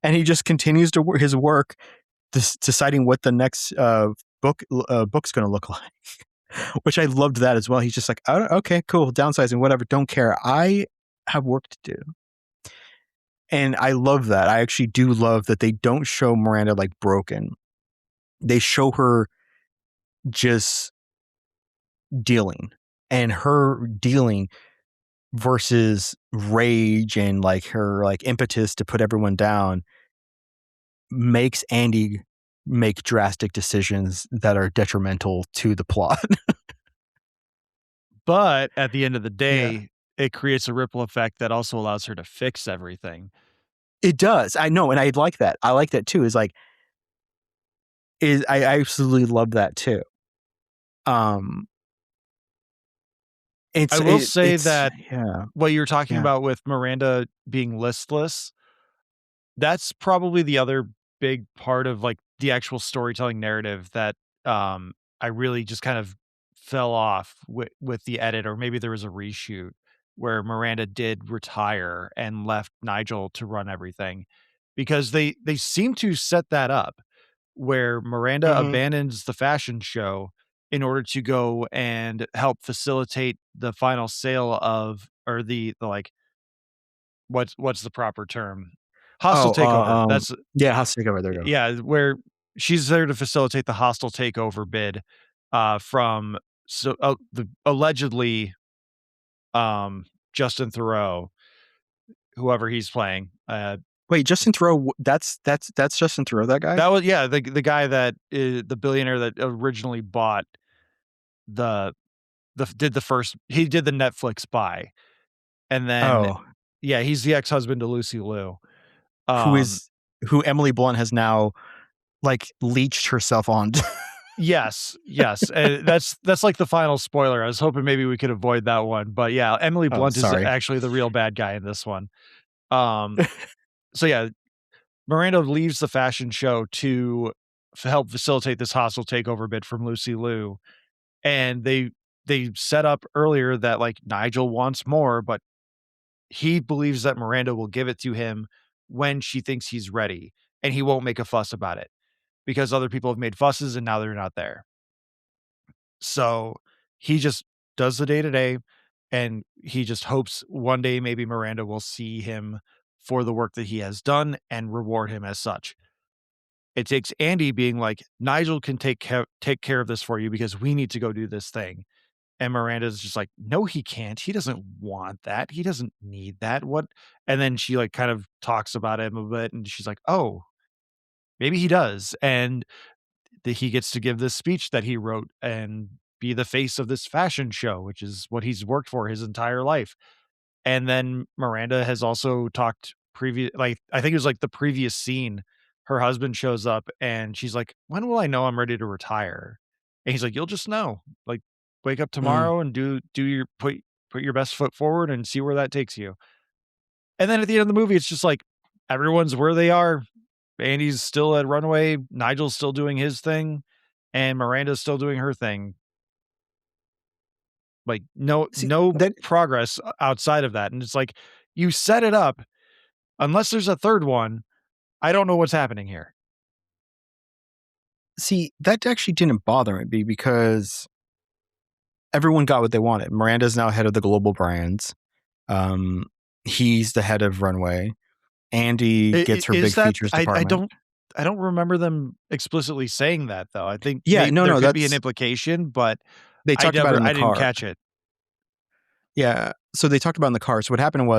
and he just continues to his work, deciding what the next book's gonna look like. Which I loved that as well. He's just like, "Oh, okay, cool, downsizing, whatever, don't care. I have work to do." And I love that. I actually do love that they don't show Miranda like broken. They show her just dealing, and her dealing versus rage and like her like impetus to put everyone down makes Andy make drastic decisions that are detrimental to the plot. But at the end of the day, Yeah. it creates a ripple effect that also allows her to fix everything. It does. I know, and I like that. I like that too. I absolutely love that too. I will say that yeah. what you're talking Yeah. about with Miranda being listless, that's probably the other big part of like the actual storytelling narrative that I really just kind of fell off with the edit, or maybe there was a reshoot where Miranda did retire and left Nigel to run everything, because they seem to set that up where Miranda Mhm. abandons the fashion show in order to go and help facilitate the final sale of, or the like, what's the proper term? Hostile takeover. That's Yeah, House Takeover. There you go. yeah, where she's there to facilitate the hostile takeover bid from the allegedly Justin Theroux, whoever he's playing. Wait, Justin Theroux. That's Justin Theroux. That guy. That was, yeah, the guy that the billionaire that originally bought the did the first, he did the Netflix buy, and then Oh, yeah, he's the ex-husband to Lucy Liu. who Emily Blunt has now like leached herself on. Yes, and that's like the final spoiler. I was hoping maybe we could avoid that one, but yeah, Emily Oh, Blunt is sorry. actually the real bad guy in this one. So yeah, Miranda leaves the fashion show to help facilitate this hostile takeover bid from Lucy Liu, and they set up earlier that like Nigel wants more, but he believes that Miranda will give it to him when she thinks he's ready, and he won't make a fuss about it because other people have made fusses and now they're not there. So he just does the day to day, and he just hopes one day maybe Miranda will see him for the work that he has done and reward him as such. It takes Andy being like, Nigel can take care of this for you because we need to go do this thing. And Miranda's just like, no, he can't. He doesn't want that. He doesn't need that. What? And then she like kind of talks about him a bit, and she's like, oh, maybe he does. And he gets to give this speech that he wrote and be the face of this fashion show, which is what he's worked for his entire life. And then Miranda has also talked like, I think it was like the previous scene, her husband shows up and she's like, when will I know I'm ready to retire? And he's like, you'll just know. Like, wake up tomorrow and do your put your best foot forward and see where that takes you. And then at the end of the movie, it's just like everyone's where they are. Andy's still at Runaway, Nigel's still doing his thing, and Miranda's still doing her thing. Like no progress outside of that. And it's like, you set it up. Unless there's a third one, I don't know what's happening here. See, that actually didn't bother me because everyone got what they wanted. Miranda's now head of the global brands. He's the head of Runway. Andy gets her big features department. I don't remember them explicitly saying that though. I think there could be an implication, but they talked about it in the car. I didn't catch it. Yeah, so they talked about it in the car. So what happened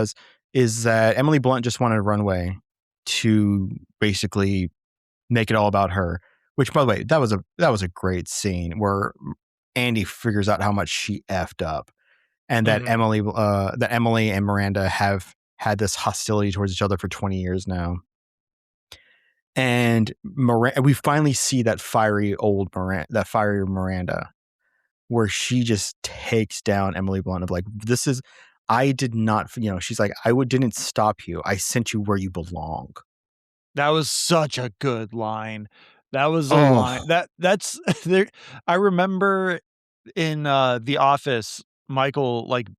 is that Emily Blunt just wanted Runway to basically make it all about her. Which, by the way, that was a great scene where Andy figures out how much she effed up, and that Emily and Miranda have had this hostility towards each other for 20 years now. And we finally see that fiery Miranda, where she just takes down Emily Blunt of like, I did not, she's like, didn't stop you. I sent you where you belong. That was such a good line. That was a line that's there. I remember in The Office, Michael like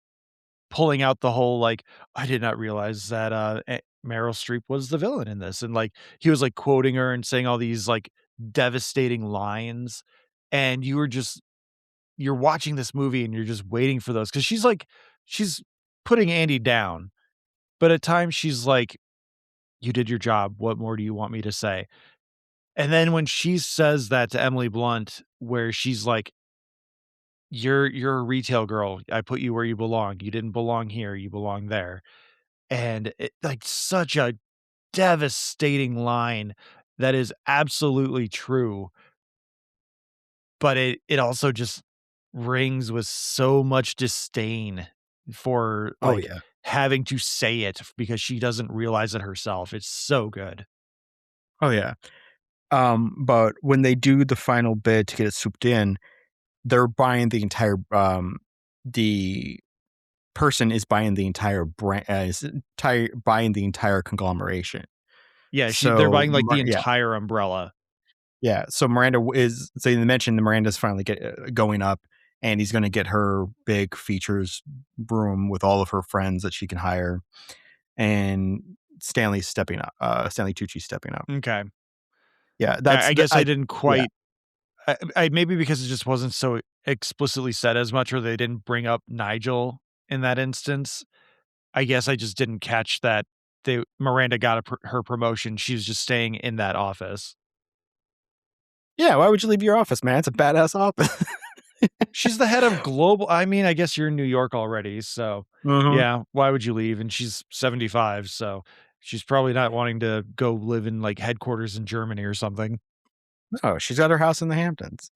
pulling out the whole like, I did not realize that Meryl Streep was the villain in this, and like he was like quoting her and saying all these like devastating lines, and you're watching this movie and you're just waiting for those, because she's putting Andy down, but at times she's like, you did your job, what more do you want me to say? And then when she says that to Emily Blunt, where she's like, you're a retail girl. I put you where you belong. You didn't belong here. You belong there. And it, like, such a devastating line that is absolutely true. But it also just rings with so much disdain for having to say it because she doesn't realize it herself. It's so good. Oh yeah. But when they do the final bid to get it souped in, they're buying the entire the person is buying the entire brand, buying the entire conglomeration. Yeah, they're buying like the entire umbrella. Yeah, so Miranda they mentioned Miranda's finally going up, and he's going to get her big features room with all of her friends that she can hire, and Stanley's stepping up. Stanley Tucci's stepping up. Okay. Yeah, I guess I didn't quite. Yeah. I maybe because it just wasn't so explicitly said as much, or they didn't bring up Nigel in that instance. I guess I just didn't catch that Miranda got her promotion. She was just staying in that office. Yeah, why would you leave your office, man? It's a badass office. She's the head of global. I mean, I guess you're in New York already, so yeah. Why would you leave? And she's 75, so she's probably not wanting to go live in like headquarters in Germany or something. No, she's got her house in the Hamptons.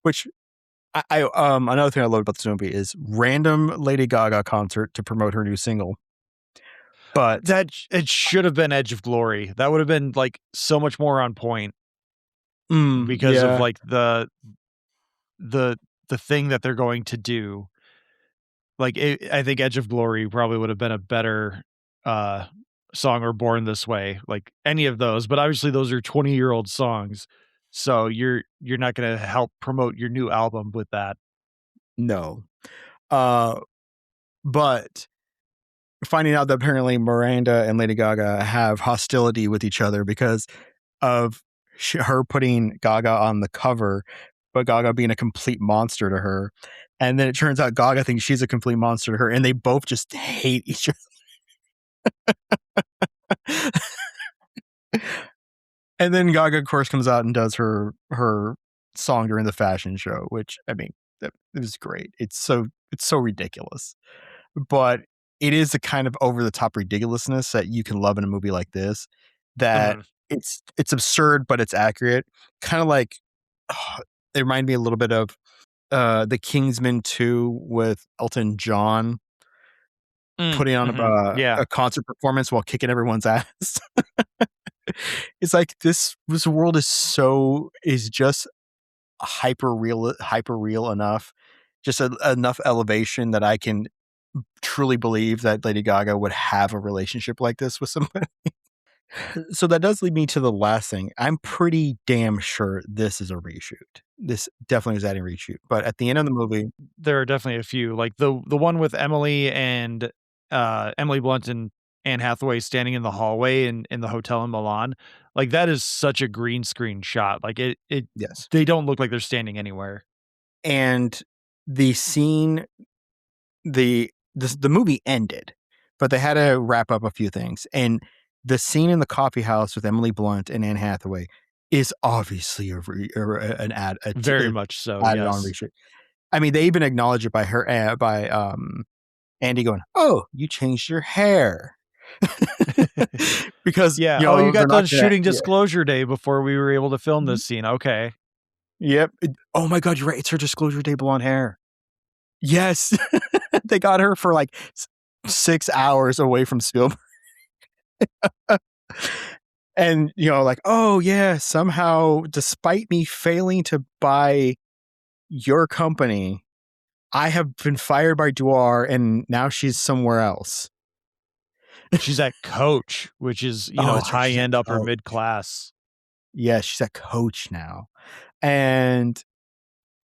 Which I another thing I love about this movie is random Lady Gaga concert to promote her new single. But that it should have been Edge of Glory. That would have been like so much more on point. Because of like the thing that they're going to do. Like I think Edge of Glory probably would have been a better song, or Born This Way, like any of those, but obviously those are 20-year-old songs, so you're not going to help promote your new album with that. No. But finding out that apparently Miranda and Lady Gaga have hostility with each other because of her putting Gaga on the cover, but Gaga being a complete monster to her. And then it turns out Gaga thinks she's a complete monster to her, and they both just hate each other. And then Gaga, of course, comes out and does her song during the fashion show, which, I mean, It was great. It's so ridiculous, but it is the kind of over the top ridiculousness that you can love in a movie like this. That Mhm. it's absurd, but it's accurate. Kind of like it reminded me a little bit of the Kingsman 2 with Elton John putting on Yeah. a concert performance while kicking everyone's ass. It's like this world is just hyper real enough, just enough elevation that I can truly believe that Lady Gaga would have a relationship like this with somebody. So that does lead me to the last thing. I'm pretty damn sure this is a reshoot. This definitely is adding reshoot. But at the end of the movie, There are definitely a few, like the one with Emily and Emily Blunt and Anne Hathaway standing in the hallway in the hotel in Milan. Like that is such a green screen shot. Like it yes. they don't look like they're standing anywhere. And the scene, the movie ended, but they had to wrap up a few things. And the scene in the coffee house with Emily Blunt and Anne Hathaway is obviously an Very much so, added on yes. reshoot. I mean, they even acknowledge it by Andy going, "Oh, you changed your hair," because Yeah. Oh, you they're got done not gonna. shooting Yeah. Disclosure Day before we were able to film Mhm. this scene. Okay. Yep. Oh my God, you're right. It's her Disclosure Day blonde hair. Yes, they got her for like 6 hours away from Spielberg. And, like, "Oh, yeah, somehow, despite me failing to buy your company, I have been fired by Dwar, and now she's somewhere else." She's at Coach, which is, Oh, that's right, high she's at end upper Coach. mid class. Yeah, she's at Coach now. And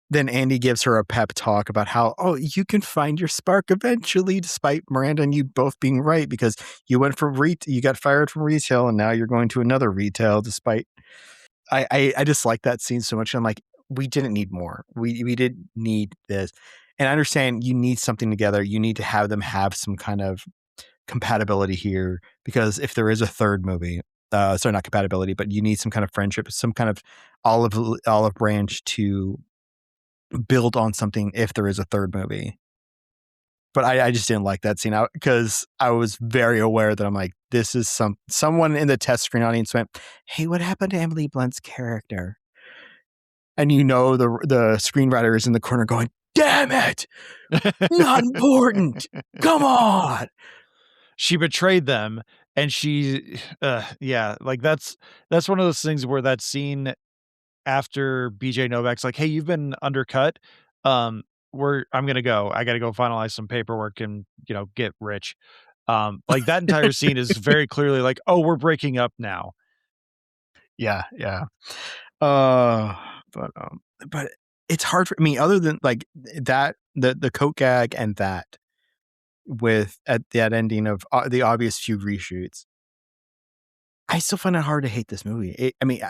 then Andy gives her a pep talk about how, "Oh, you can find your spark eventually, despite Miranda and you both being right, because you got fired from retail, and now you're going to another retail despite." I just like that scene so much. I'm like, we didn't need more. We didn't need this. And I understand you need something together. You need to have them have some kind of compatibility here, because if there is a third movie, sorry, not compatibility, but you need some kind of friendship, some kind of olive branch to build on something if there is a third movie. But I just didn't like that scene out because I was very aware that I'm like, this is someone in the test screen audience went, "Hey, what happened to Emily Blunt's character?" And the screenwriter is in the corner going, "Damn it, not important. Come on." She betrayed them, and yeah, like that's one of those things where that scene after BJ Novak's like, "Hey, you've been undercut. Um, I'm gonna go. I gotta go finalize some paperwork and, get rich." Like that entire scene is very clearly like, "Oh, we're breaking up now." Yeah, yeah. Uh, but it's hard for me, other than like that, the coat gag and that with at that ending of the obvious few reshoots. I still find it hard to hate this movie. I mean,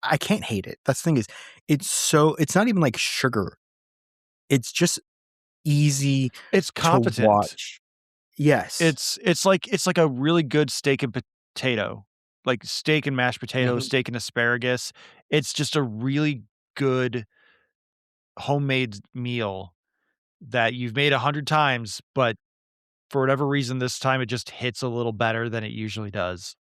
I can't hate it. That's the thing is, it's not even like sugar. It's just easy It's to competent. watch. Yes. It's like a really good steak and potato, like steak and mashed potatoes, Mhm. steak and asparagus. It's just a really good homemade meal that you've made 100 times, but for whatever reason, this time it just hits a little better than it usually does.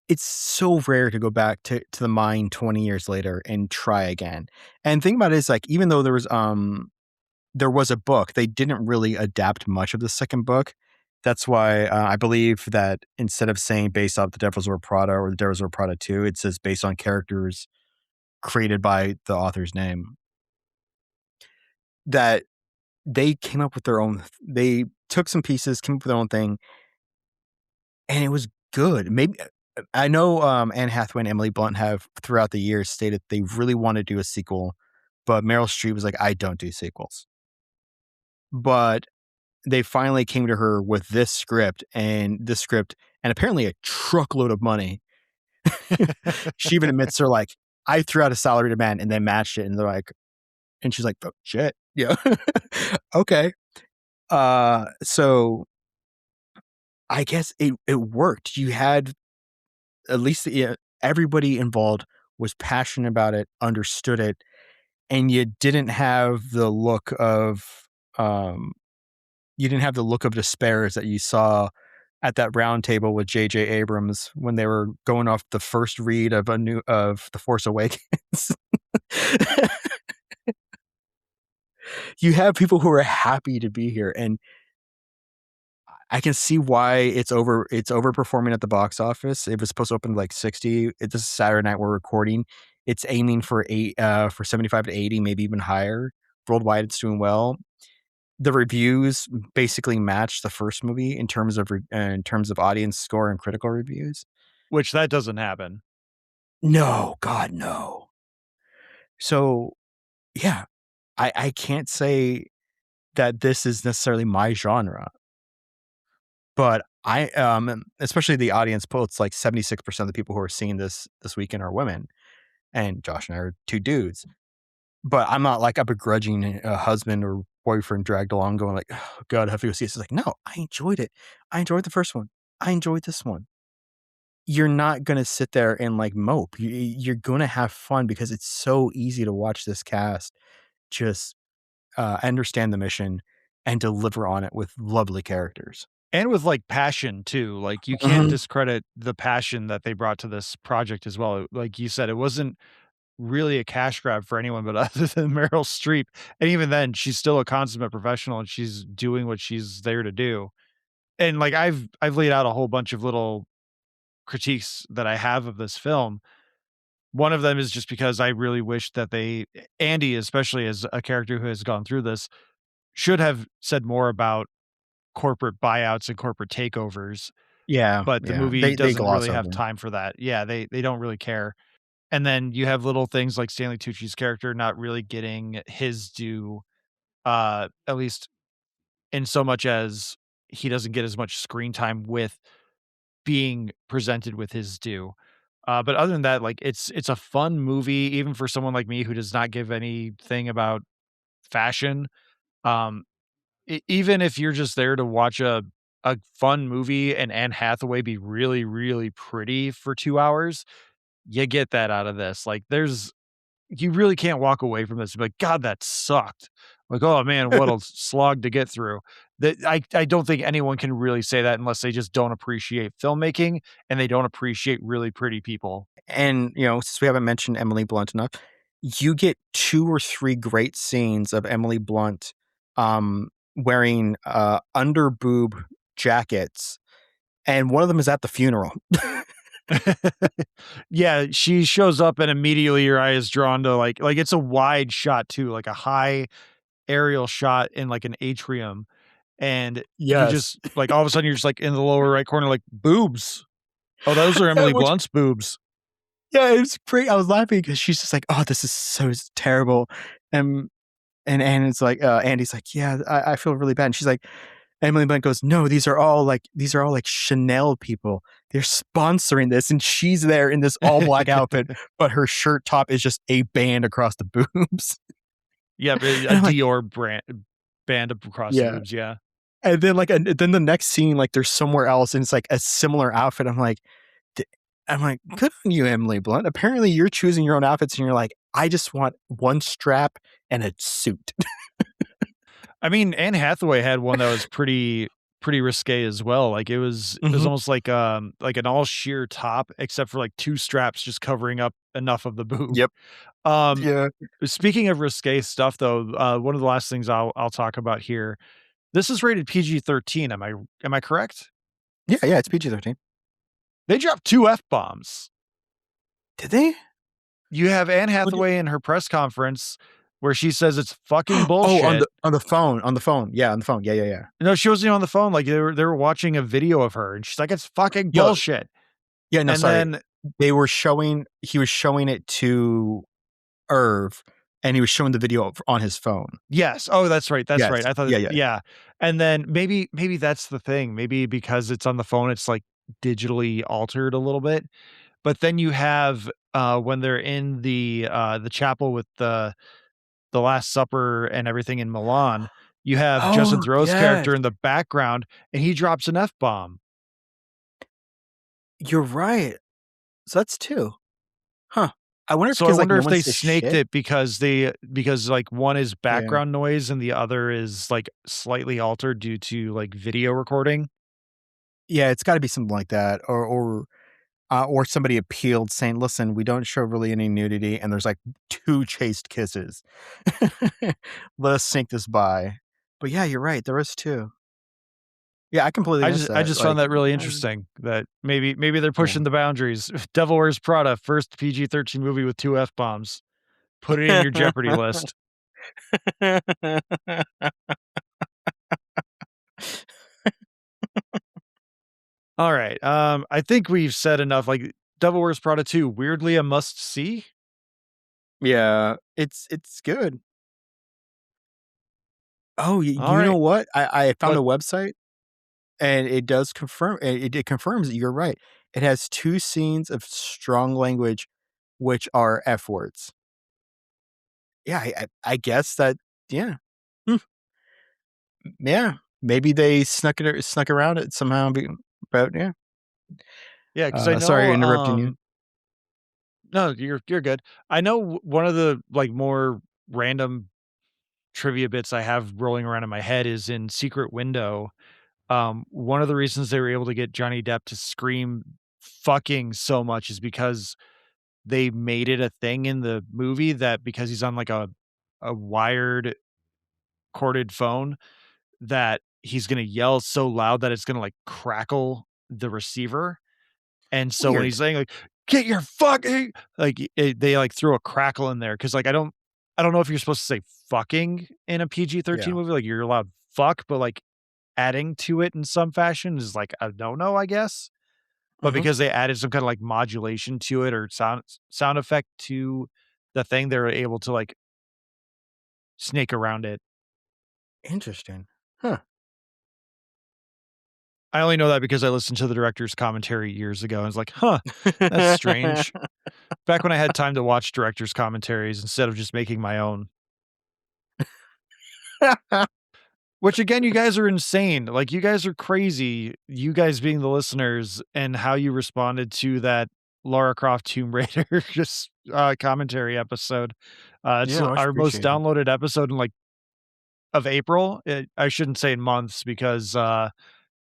It's so rare to go back to the mine 20 years later and try again. And the thing about it is, like, even though there was a book, they didn't really adapt much of the second book. That's why I believe that instead of saying based off The Devil's Wear Prada or The Devil's Wear Prada 2, it says based on characters created by the author's name. That they came up with they took some pieces, came up with their own thing, and it was good. Maybe I know Anne Hathaway and Emily Blunt have throughout the years stated they really want to do a sequel, but Meryl Streep was like, "I don't do sequels." But they finally came to her with this script and apparently a truckload of money. She even admits, they're like, "I threw out a salary demand and they matched it." And they're like, and she's like, "Oh, shit. Yeah." Okay. So I guess it worked. You had at least, yeah, everybody involved was passionate about it, understood it, and you didn't have the look of despair that you saw at that round table with J.J. Abrams when they were going off the first read of The Force Awakens. You have people who are happy to be here, and I can see why it's overperforming at the box office. It was supposed to open like 60. This is Saturday night we're recording. It's aiming for 75 to 80, maybe even higher. Worldwide, it's doing well. The reviews basically match the first movie in terms of audience score and critical reviews. Which that doesn't happen. No, God, no. So, yeah, I can't say that this is necessarily my genre, but especially the audience poll, it's like 76% of the people who are seeing this weekend are women, and Josh and I are two dudes. But I'm not like a begrudging husband or boyfriend dragged along going like, oh, God, I have to go see this. It's like, no, I enjoyed it. I enjoyed the first one. I enjoyed this one. You're not going to sit there and like mope. You're going to have fun because it's so easy to watch this cast just understand the mission and deliver on it with lovely characters. And with like passion too. Like you can't discredit the passion that they brought to this project as well. Like you said, it wasn't really a cash grab for anyone but other than Meryl Streep. And even then, she's still a consummate professional and she's doing what she's there to do. And like I've laid out a whole bunch of little critiques that I have of this film. One of them is just because I really wish that Andy, especially as a character who has gone through this, should have said more about corporate buyouts and corporate takeovers. Yeah. But the movie they doesn't gloss really have over. time for that. Yeah, they don't really care. And then you have little things like Stanley Tucci's character not really getting his due, at least in so much as he doesn't get as much screen time with being presented with his due. But other than that, like it's a fun movie, even for someone like me who does not give anything about fashion. Um, Even if you're just there to watch a fun movie and Anne Hathaway be really, really pretty for 2 hours, you get that out of this. Like you really can't walk away from this and be like, God, that sucked. Like, oh man, what a slog to get through. That I don't think anyone can really say that unless they just don't appreciate filmmaking and they don't appreciate really pretty people. And, since we haven't mentioned Emily Blunt enough, you get 2 or 3 great scenes of Emily Blunt wearing under boob jackets. And one of them is at the funeral. Yeah, she shows up and immediately your eye is drawn to like it's a wide shot too, like a high aerial shot in like an atrium. And you just like all of a sudden you're just like in the lower right corner, like boobs. Oh, those are Emily Blunt's boobs. Yeah, it's great. I was laughing because she's just like, oh, this is so terrible. And it's like, Andy's like, yeah, I feel really bad. And she's like, Emily Blunt goes, no, these are all like Chanel people. They're sponsoring this. And she's there in this all black outfit, but her shirt top is just a band across the boobs. Yeah, a Dior band across the boobs, yeah. And then then the next scene, like there's somewhere else and it's like a similar outfit. I'm like, good on you, Emily Blunt. Apparently you're choosing your own outfits and you're like, I just want one strap and a suit. I mean, Anne Hathaway had one that was pretty risque as well. Like it was almost like an all sheer top, except for like 2 straps just covering up enough of the boob. Yep. Yeah. Speaking of risque stuff, though, one of the last things I'll talk about here. This is rated PG-13. Am I correct? Yeah, it's PG-13. They dropped 2 F-bombs. Did they? You have Anne Hathaway in her press conference where she says it's fucking bullshit. Oh, on the phone. Yeah, on the phone. Yeah. No, she wasn't even on the phone. Like they were watching a video of her and she's like, it's fucking bullshit. Yeah, no, and sorry. Then he was showing it to Irv and he was showing the video on his phone. Yes. Oh, that's right. That's yes. right. I thought, yeah. And then maybe that's the thing. Maybe because it's on the phone, it's like digitally altered a little bit. But then you have when they're in the chapel with the Last Supper and everything in Milan, you have Justin Theroux's character in the background, and he drops an F-bomb. You're right. So that's 2. Huh. I wonder if So I because like wonder no if one they says snaked shit. it because like one is Yeah. background noise and the other is like slightly altered due to like video recording. Yeah, it's got to be something like that, or somebody appealed saying, "Listen, we don't show really any nudity, and there's like 2 chaste kisses. Let us sink this by." But yeah, you're right. There is 2. Yeah, I completely missed I that. just found Like, that really interesting that maybe they're pushing the boundaries. Devil Wears Prada, first PG-13 movie with 2 F-bombs. Put it in your Jeopardy list. All right. I think we've said enough. Like Devil Wears Prada 2, weirdly a must see. yeah, it's good. Oh, All you know right. what? I found a What website, and it does confirm. It confirms that you're right. It has 2 scenes of strong language, which are F words. Yeah, I guess that. Yeah. Hmm. Yeah, maybe they snuck around it somehow, but yeah. yeah, because I Sorry know interrupting you. no, you're good. I know one of the like more random trivia bits I have rolling around in my head is in Secret Window. One of the reasons they were able to get Johnny Depp to scream fucking so much is because they made it a thing in the movie that because he's on like a wired corded phone that he's gonna yell so loud that it's gonna like crackle the receiver. And so when Weird. he's saying like, "Get your fucking," like they like threw a crackle in there because like I don't know if you're supposed to say fucking in a PG-13 Yeah. movie, like you're allowed fuck, but like adding to it in some fashion is like a no-no, I guess. But Mhm. because they added some kind of like modulation to it or sound effect to the thing, they were able to like snake around it. Interesting. Huh. I only know that because I listened to the director's commentary years ago and was like, huh, that's strange. Back when I had time to watch director's commentaries instead of just making my own. Which again, you guys are insane. Like you guys are crazy. You guys being the listeners and how you responded to that Lara Croft Tomb Raider just commentary episode. It's Yeah, much our most appreciated. downloaded episode in like of April. I shouldn't say in months because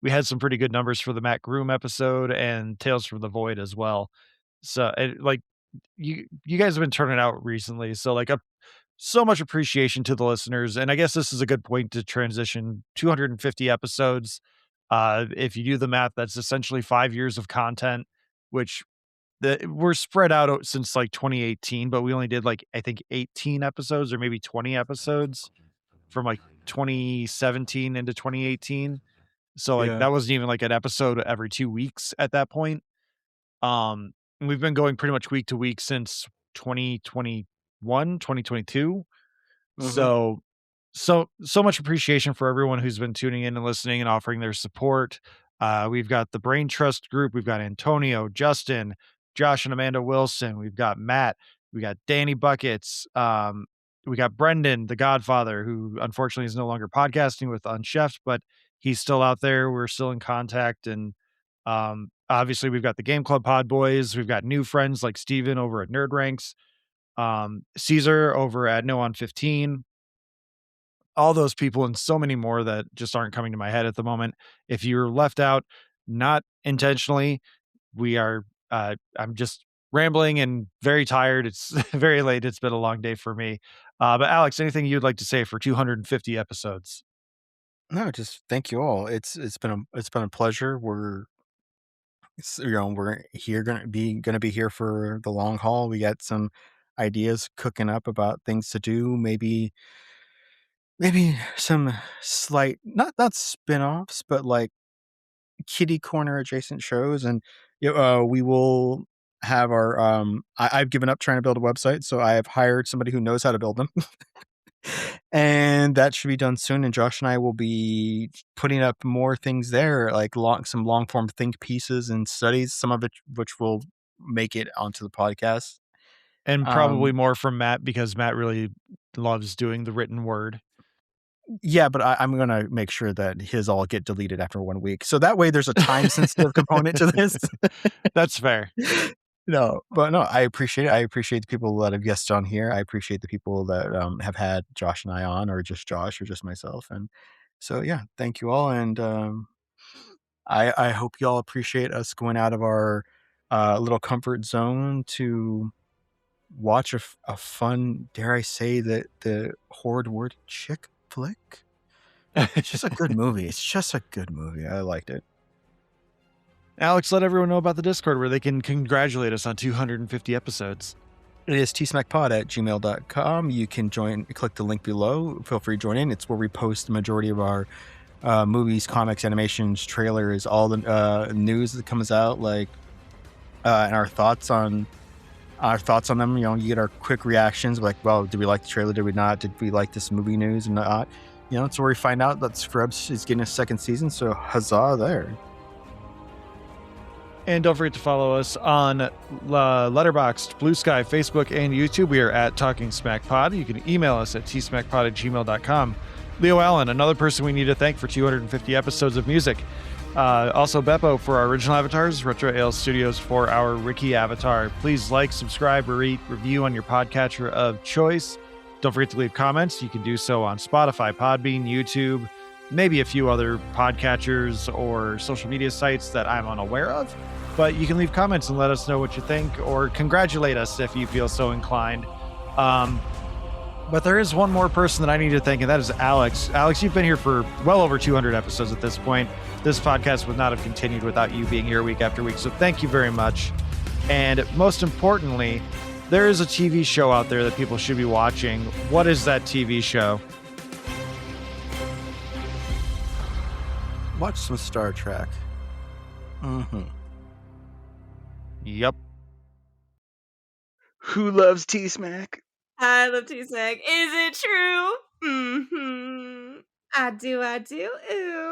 we had some pretty good numbers for the Matt Groom episode and Tales from the Void as well. So like you guys have been turning out recently. So like so much appreciation to the listeners. And I guess this is a good point to transition 250 episodes. If you do the math, that's essentially 5 years of content, which we're spread out since like 2018, but we only did like, I think 18 episodes or maybe 20 episodes from like 2017 into 2018. So like Yeah. that wasn't even like an episode every 2 weeks at that point. And we've been going pretty much week to week since 2021, 2022. Mhm. So so much appreciation for everyone who's been tuning in and listening and offering their support. We've got the Brain Trust group, we've got Antonio, Justin, Josh and Amanda Wilson, we've got Matt, we got Danny Buckets, we got Brendan, the Godfather, who unfortunately is no longer podcasting with Unchefed, but he's still out there. We're still in contact. And obviously we've got the Game Club Pod Boys, we've got new friends like Steven over at Nerd Ranks, Caesar over at No on 15, all those people and so many more that just aren't coming to my head at the moment. If you're left out, not intentionally, we are I'm just rambling and very tired. It's very late. It's been a long day for me. But Alex, anything you'd like to say for 250 episodes? No, just thank you all. It's been a pleasure. We're here gonna be here for the long haul. We got some ideas cooking up about things to do. Maybe some slight not spin-offs, but like kitty corner adjacent shows. And we will have our I've given up trying to build a website, so I have hired somebody who knows how to build them. And that should be done soon, and Josh and I will be putting up more things there, like some long form think pieces and studies, some of it which will make it onto the podcast. And probably Um, more from Matt because Matt really loves doing the written word. yeah, but I'm gonna make sure that his all get deleted after 1 week, so that way there's a time sensitive component to this. That's fair. No, but no, I appreciate it. I appreciate the people that have guested on here. I appreciate the people that have had Josh and I on, or just Josh, or just myself. And so, yeah, thank you all. And I hope you all appreciate us going out of our little comfort zone to watch a fun, dare I say, the horrid word, chick flick. It's just a good movie. It's just a good movie. I liked it. Alex, let everyone know about the Discord where they can congratulate us on 250 episodes. It is tsmackpod@gmail.com. You can click the link below. Feel free to join in. It's where we post the majority of our movies, comics, animations, trailers, all the news that comes out, like and our thoughts on them. You know, you get our quick reactions, like, well, did we like the trailer? Did we not? Did we like this movie news and not? You know, it's where we find out that Scrubs is getting a second season. So huzzah there. And don't forget to follow us on Letterboxd, Blue Sky, Facebook, and YouTube. We are at Talking Smack Pod. You can email us at tsmackpod@gmail.com. Leo Allen, another person we need to thank for 250 episodes of music. Also Beppo for our original avatars, Retro Ale Studios for our Ricky avatar. Please like, subscribe, rate, review on your podcatcher of choice. Don't forget to leave comments. You can do so on Spotify, Podbean, YouTube, maybe a few other podcatchers or social media sites that I'm unaware of. But you can leave comments and let us know what you think, or congratulate us if you feel so inclined. But there is one more person that I need to thank, and that is Alex. Alex, you've been here for well over 200 episodes at this point. This podcast would not have continued without you being here week after week, so thank you very much. And most importantly, there is a TV show out there that people should be watching. What is that TV show? Watch some Star Trek. Yep. Who loves T-Smack? I love T-Smack. Is it true? I do. Ooh.